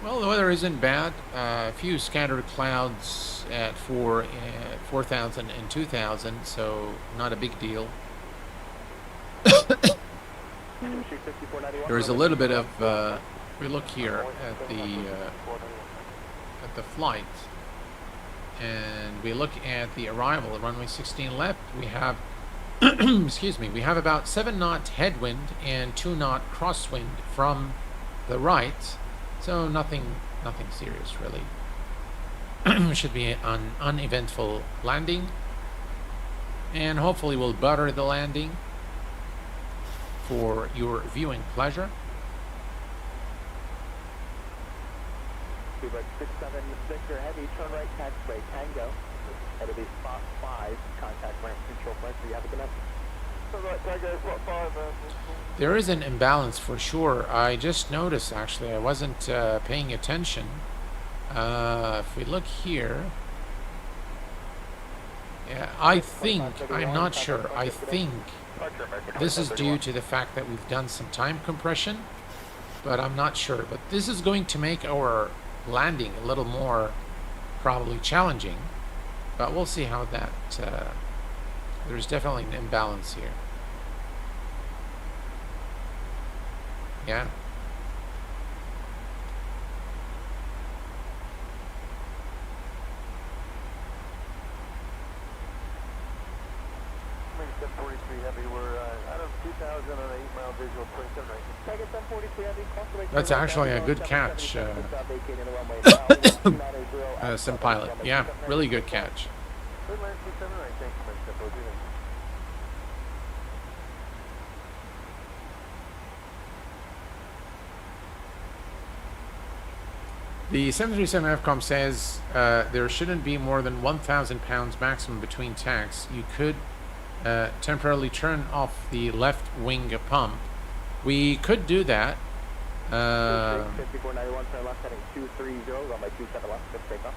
Well, the weather isn't bad. A few scattered clouds at 4,000 and 2,000, so not a big deal. There is a little bit of. We look here at the flight, and we look at the arrival at runway 16 left. We have, excuse me, we have about 7 knot headwind and 2 knot crosswind from the right. So nothing serious really. Should be an uneventful landing, and hopefully we'll butter the landing for your viewing pleasure. 676, heavy, turn right, taxiway, Tango. It'll be spot 5, contact ramp control point, so you have a connection. Alright, Tiger, spot 5, There is an imbalance for sure. I just noticed, actually, I wasn't paying attention. If we look here, yeah, I think, I'm not sure, I think this is due to the fact that we've done some time compression, but I'm not sure. But this is going to make our landing a little more probably challenging, but we'll see how that, there's definitely an imbalance here. Yeah. That's actually a good catch, Sim Pilot. Yeah, really good catch. The 737 FCOM says there shouldn't be more than 1,000 pounds maximum between tacks. You could temporarily turn off the left wing pump. We could do that.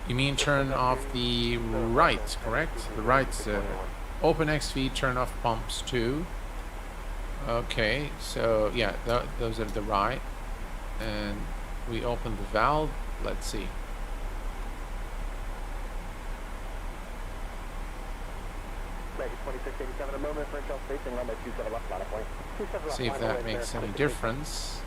You mean turn off the right, correct? The right. Open XV, turn off pumps too. Okay, so yeah, those are the right. And we open the valve. Let's see. See if that makes any difference.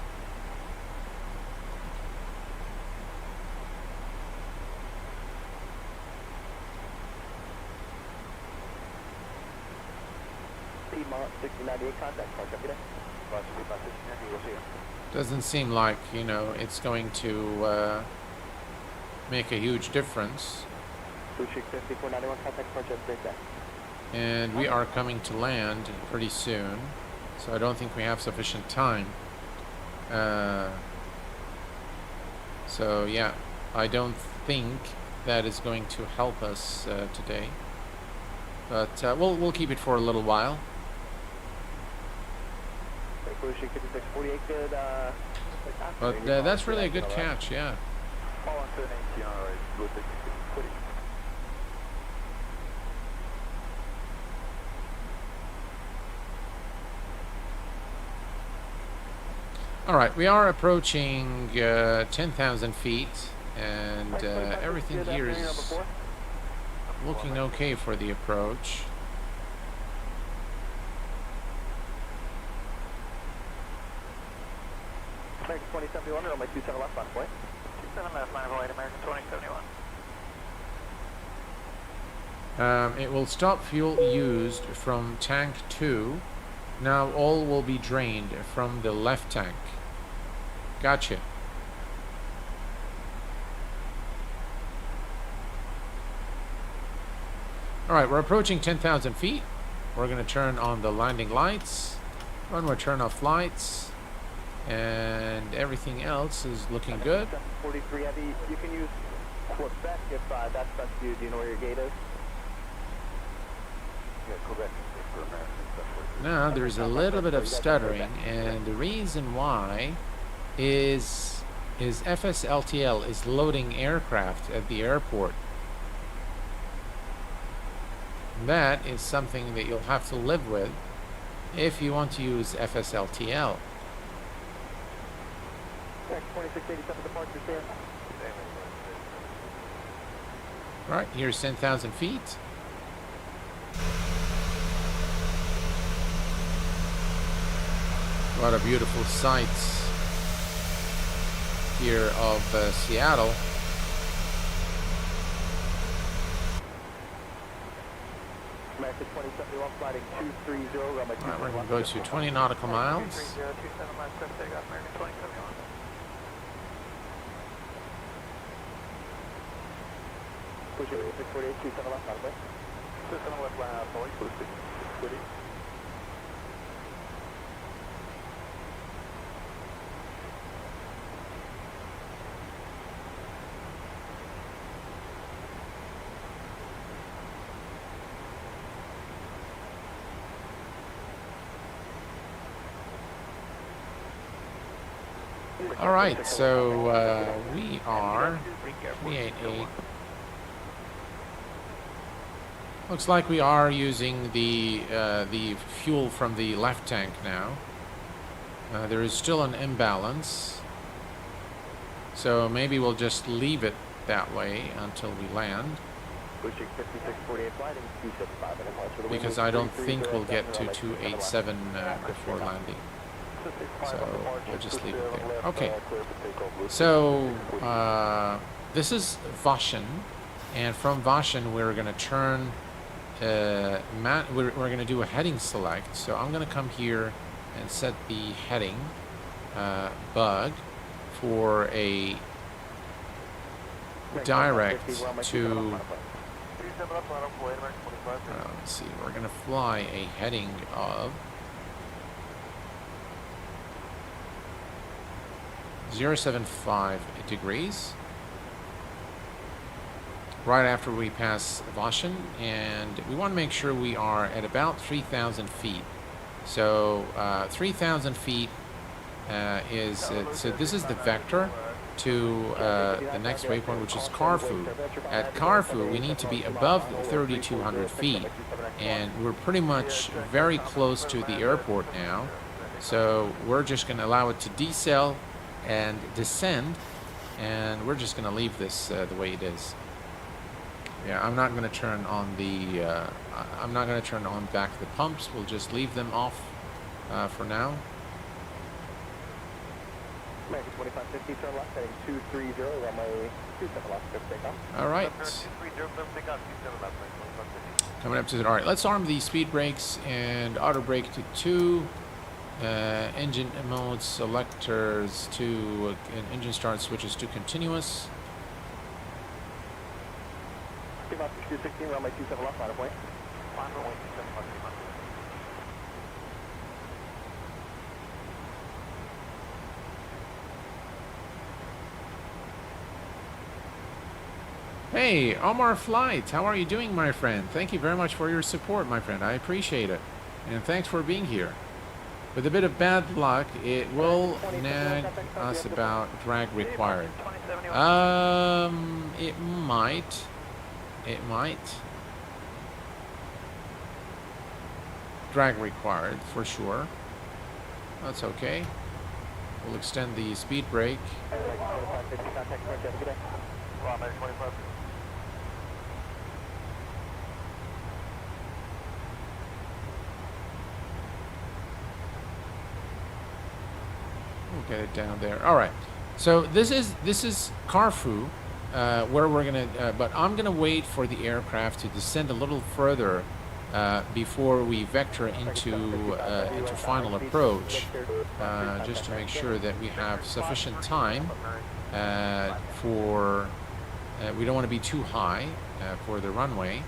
Doesn't seem like, you know, it's going to make a huge difference. And we are coming to land pretty soon, so I don't think we have sufficient time. So yeah, I don't think that is going to help us today, but we'll keep it for a little while. But that's really a good catch, yeah. All right, we are approaching 10,000 feet, and everything here is looking okay for the approach. American 2071 on my 27 left line point. 27 left line avoid American 2071. It will stop fuel used from tank 2. Now all will be drained from the left tank. Gotcha. Alright, we're approaching 10,000 feet. We're going to turn on the landing lights. One more turn off lights. And everything else is looking good. 43 heavy, you can use Quebec if that's best for you. Do you know where your gate is? Yeah, Quebec for American. Now there's a little bit of stuttering, and the reason why is FSLTL is loading aircraft at the airport. That is something that you'll have to live with if you want to use FSLTL. 2687 departure there. Right, here's 10,000 feet. A lot of beautiful sights here of Seattle. American 2071 flighting 230, runway 27 Right, we're going to go to 20 nautical miles. 27 left, takeoff, American 2071. Push it 648, 27 left, runway. 27 left, line out, point, push 648. All right, so we are 388. Looks like we are using the fuel from the left tank now. There is still an imbalance, so maybe we'll just leave it that way until we land. Because I don't think we'll get to 287 before landing. So we'll just leave it there. Okay. So this is Vashen, and from Vashen we're going to turn. We're going to do a heading select. So I'm going to come here and set the heading bug for a direct to. Let's see. We're going to fly a heading of 075 degrees right after we pass Vashen, and we want to make sure we are at about 3,000 feet. So 3,000 feet is so this is the vector to the next waypoint, which is Carfu. At Carfu, we need to be above 3,200 feet, and we're pretty much very close to the airport now. So we're just going to allow it to decel and descend, and we're just going to leave this the way it is. Yeah, I'm not going to turn on the. I'm not going to turn on back the pumps. We'll just leave them off for now. 2550, turn left, heading 230, runway 27 left, good takeoff. All right. Coming up to the. All right, let's arm the speed brakes and auto brake to 2. Engine mode selectors to and engine start switches to continuous. 216, runway 27 left, line of way. Runway 27 left. Hey, Omar Flight, how are you doing, my friend? Thank you very much for your support, my friend. I appreciate it. And thanks for being here. With a bit of bad luck, it will nag us about drag required. It might. It might. Drag required, for sure. That's okay. We'll extend the speed brake. We'll get it down there. All right. So this is Carfu, where we're gonna. But I'm gonna wait for the aircraft to descend a little further before we vector into final approach, just to make sure that we have sufficient time for. We don't want to be too high for the runway.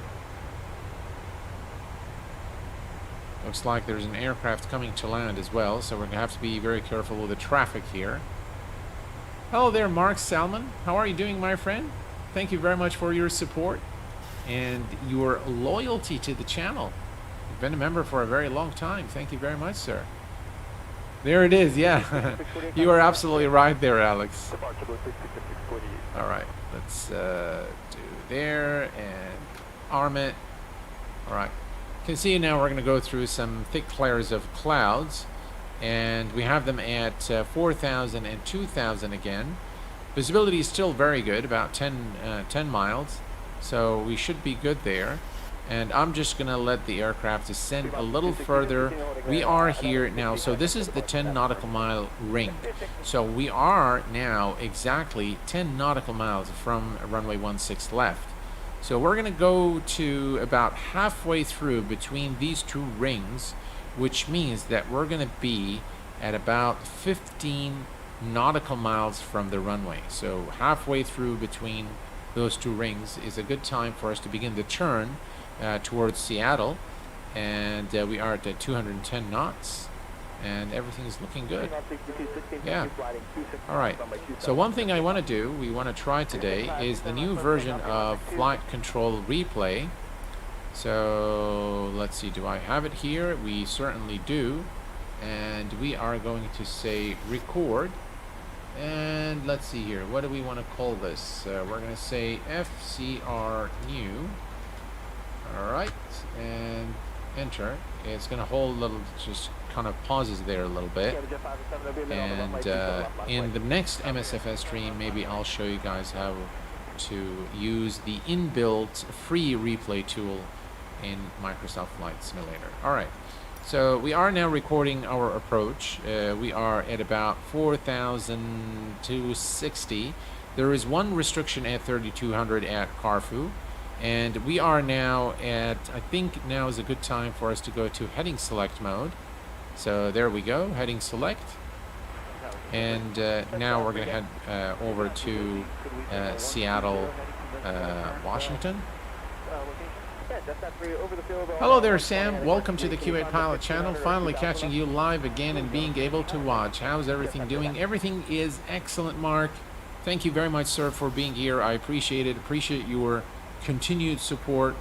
Looks like there's an aircraft coming to land as well, so we're going to have to be very careful with the traffic here. Hello there, Mark Salmon. How are you doing, my friend? Thank you very much for your support and your loyalty to the channel. You've been a member for a very long time. Thank you very much, sir. There it is, yeah. You are absolutely right there, Alex. All right, let's do there and arm it. All right. You can see now we're going to go through some thick layers of clouds, and we have them at 4,000 and 2,000 again. Visibility is still very good, about 10 miles, so we should be good there. And I'm just going to let the aircraft descend a little further. We are here now, so this is the 10 nautical mile ring. So we are now exactly 10 nautical miles from runway 16 left. So we're going to go to about halfway through between these two rings, which means that we're going to be at about 15 nautical miles from the runway. So halfway through between those two rings is a good time for us to begin the turn towards Seattle. And we are at 210 knots. And everything's looking good. Yeah. All right. So one thing I want to do, we want to try today, is the new version of Flight Control Replay. So let's see, do I have it here? We certainly do. And we are going to say record. And let's see here. What do we want to call this? We're going to say FCR new. All right, and enter. It's going to hold a little, just kind of pauses there a little bit. And in the next MSFS stream, maybe I'll show you guys how to use the inbuilt free replay tool in Microsoft Flight Simulator. All right, so we are now recording our approach. We are at about 4,260. There is one restriction at 3,200 at Carfu. And we are now at, I think now is a good time for us to go to heading select mode. So there we go, heading select. And now we're going to head over to Seattle, Washington. Hello there, Sam. Welcome to the Q8 Pilot channel. Finally catching you live again and being able to watch. How's everything doing? Everything is excellent, Mark. Thank you very much, sir, for being here. I appreciate it. Appreciate your continued support.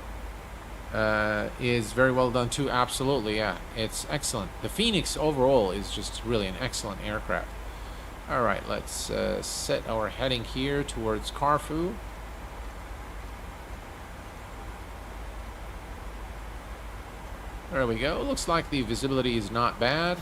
Is very well done too. Absolutely, yeah, it's excellent. The Phoenix overall is just really an excellent aircraft. All right, let's set our heading here towards Carfu. There we go. Looks like the visibility is not bad.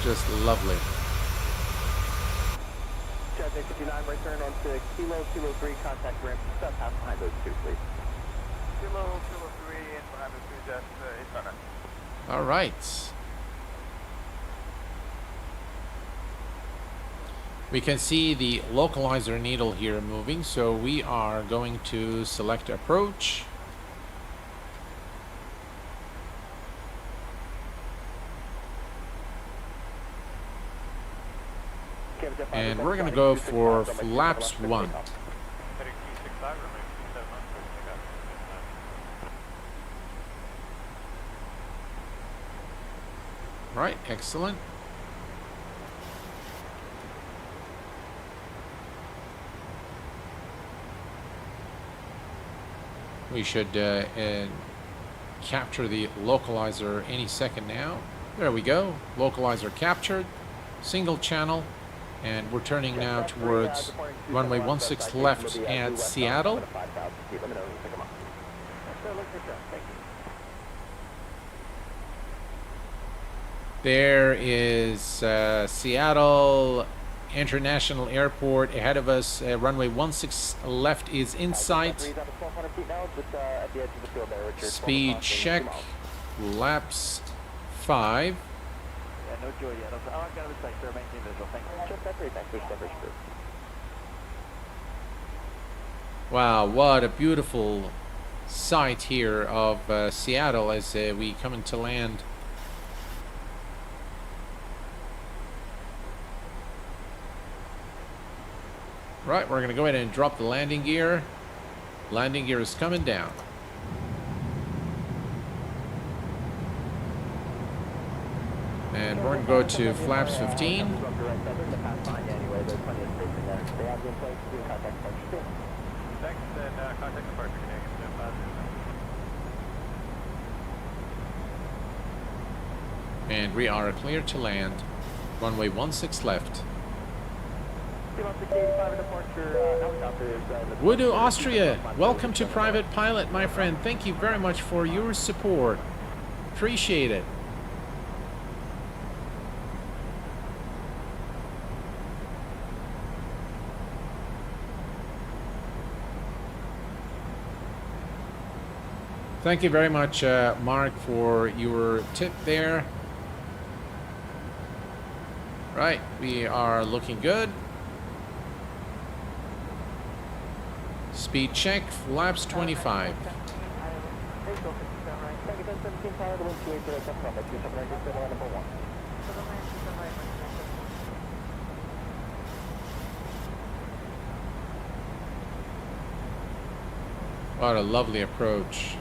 Just lovely. Jet 59, return on to Kilo 3, contact ramp, step half behind those two, please. Kilo 3, and behind those two jets, 8 All right. We can see the localizer needle here moving, so we are going to select approach. And we're going to go for flaps 1. Right, excellent. We should capture the localizer any second now. There we go. Localizer captured. Single channel. And we're turning now towards runway 16 left at Seattle. There is Seattle International Airport ahead of us. Runway 16 left is in sight. Speed check. Laps 5. No joy yet. I've got it, sir. Maintain visual. Thank you. Check that 3. Thanks. There's coverage through. Wow, what a beautiful sight here of Seattle as we come into land. Right, we're going to go ahead and drop the landing gear. Landing gear is coming down. And we're going to go to flaps 15. And we are clear to land. Runway 16 left. Wudu, Austria. Welcome to Private Pilot, my friend. Thank you very much for your support. Appreciate it. Thank you very much, Mark, for your tip there. Right, we are looking good. Speed check, flaps 25. What a lovely approach.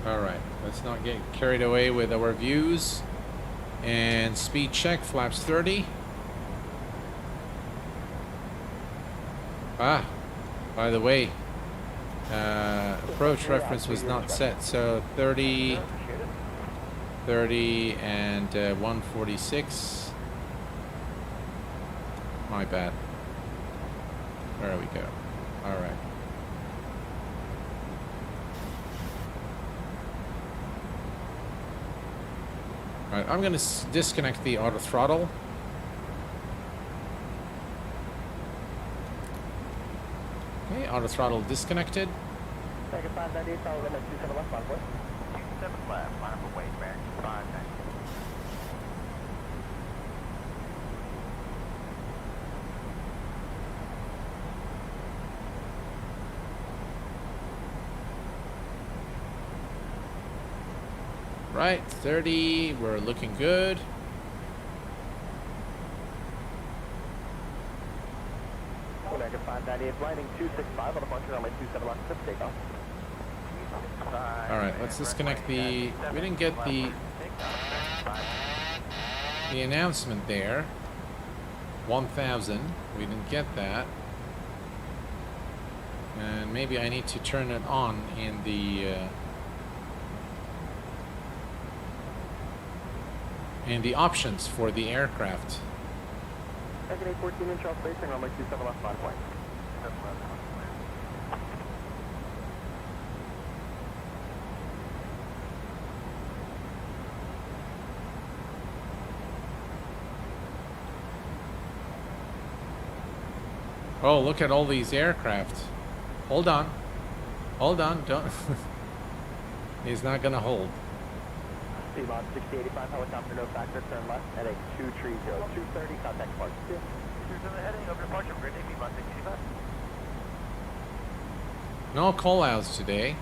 All right, let's not get carried away with our views. And speed check, flaps 30. Ah, by the way, approach reference was not set, so 30, 30, and 146. My bad. There we go. All right. All right, I'm going to disconnect the auto throttle. Okay, auto throttle disconnected. Second 598, I'll limit 27 left, 5 west. 27 left, line up away, back, 598. Right, 30, we're looking good. Omega 598, lining 265 on approach runway 27 left, clip takeoff. All right, let's disconnect the. We didn't get the announcement there. 1,000. We didn't get that. And maybe I need to turn it on in the options for the aircraft. Second 814 inch off spacing, runway 27 left, 5 point. Oh, look at all these aircraft. Hold on. Hold on. Don't. He's not going to hold. Sealon 6085, helicopter, no factor, turn left, heading 230, 230, contact Mark 2. Heading over departure, grid Sealon 6085. No call-outs today.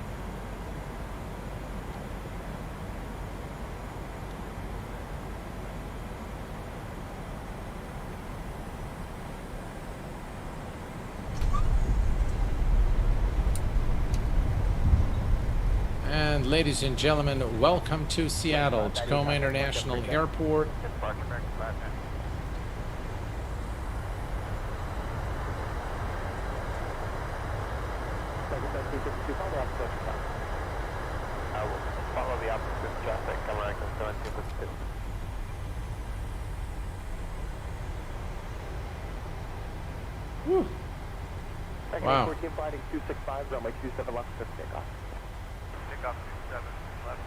And ladies and gentlemen, welcome to Seattle Tacoma International Airport. I will follow the opposite traffic, come around, come 17. Whew. Wow. 14 flighting 265, runway 27 left, clip takeoff. Takeoff 27 left,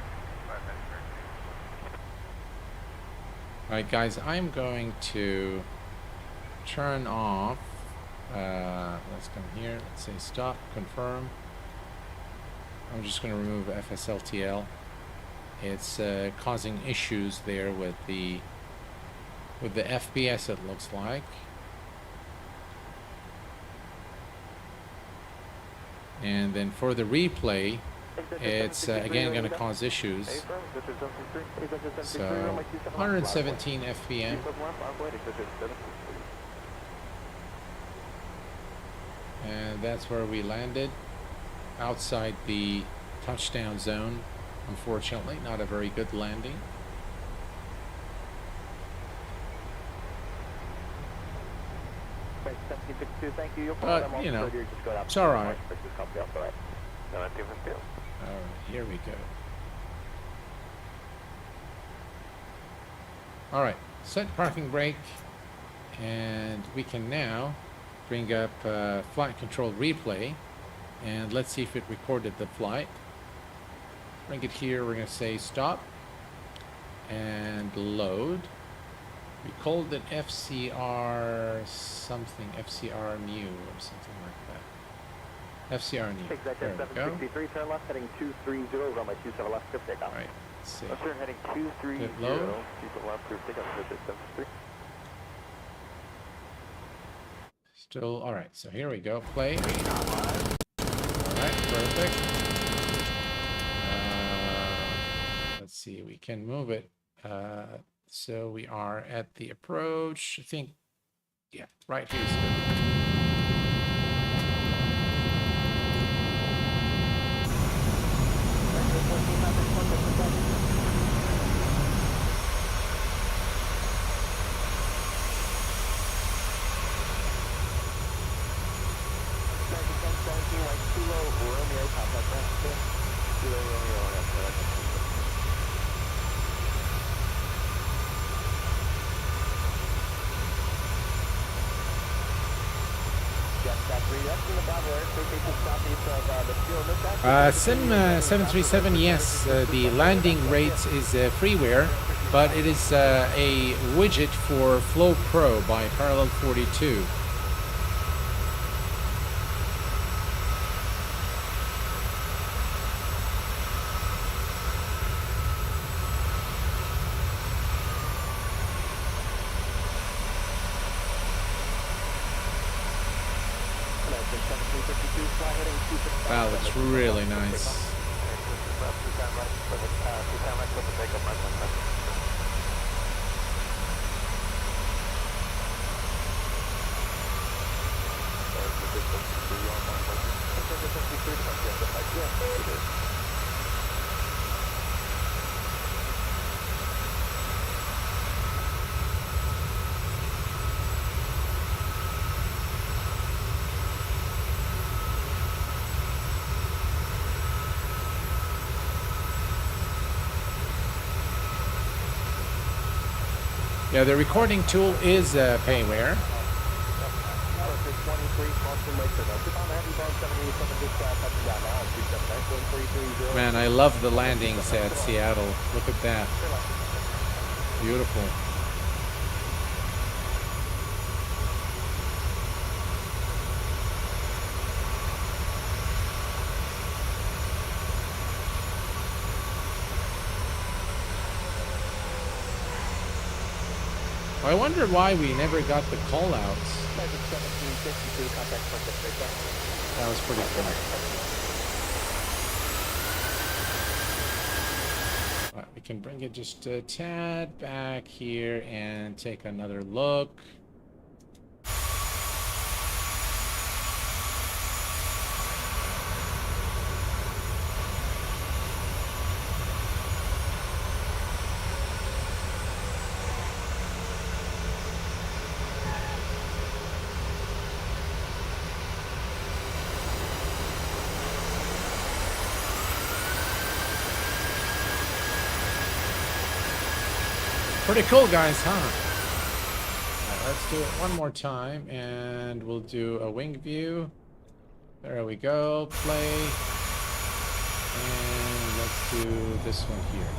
5 minutes. Alright guys, I'm going to turn off, let's come here, let's say stop, confirm. I'm just going to remove FSLTL. It's causing issues there with the FPS, it looks like. And then for the replay, it's again going to cause issues. So 117 FPM. And that's where we landed, outside the touchdown zone. Unfortunately, not a very good landing. Thank you. But, you know, it's all right. Alright, here we go. Alright, set parking brake, and we can now bring up flight control replay, and let's see if it recorded the flight. Bring it here, we're going to say stop, and load. We called it FCR something, FCR new or something like that. FCR new. There we go. 763, turn left, heading 230, runway 27 left, clip takeoff. Alright, let's see. Turn heading 230, Hit load. keep it left, clip takeoff, 763. Still, alright, so here we go. Play. Alright, perfect. Let's see, we can move it So we are at the approach. I think, yeah, right here is good. Sim 737, yes, the landing rate is freeware, but it is a widget for Flow Pro by Parallel 42. Wow, it's really nice. Yeah, the recording tool is payware. Man, I love the landings at Seattle. Look at that. Beautiful. I wonder why we never got the call-outs. That was pretty cool. Right, we can bring it just a tad back here and take another look. Pretty cool, guys, huh? Right, let's do it one more time, and we'll do a wing view. There we go. Play. And let's do this one here.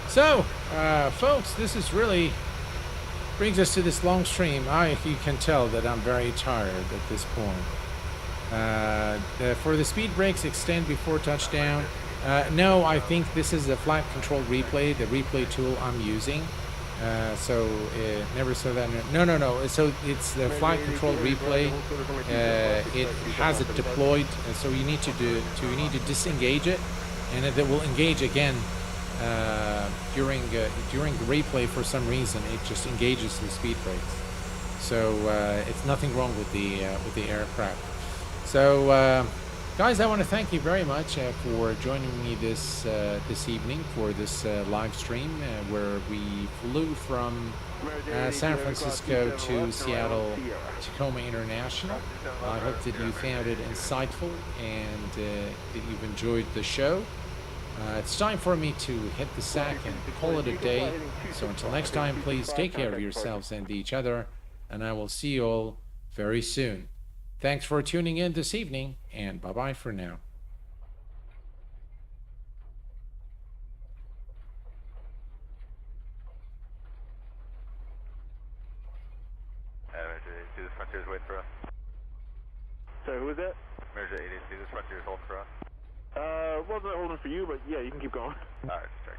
So, folks, this is really brings us to this long stream. You can tell that I'm very tired at this point. For the speed brakes, extend before touchdown. No, I think this is a flight control replay, the replay tool I'm using. Never saw that. No. So it's the flight control replay. It has it deployed, so you need to disengage it, and it will engage again during the replay. For some reason, it just engages the speed brakes. So it's nothing wrong with the aircraft. So guys, I want to thank you very much for joining me this evening for this live stream where we flew from San Francisco to Seattle Tacoma International. I hope that you found it insightful and that you've enjoyed the show. It's time for me to hit the sack and call it a day. So until next time, please take care of yourselves and each other, and I will see you all very soon. Thanks for tuning in this evening, and bye-bye for now. Emergency, this Frontier's waiting for us. Sorry, who was that? Emergency, this Frontier's holding for us. Wasn't holding for you, but yeah, you can keep going. Alright, check.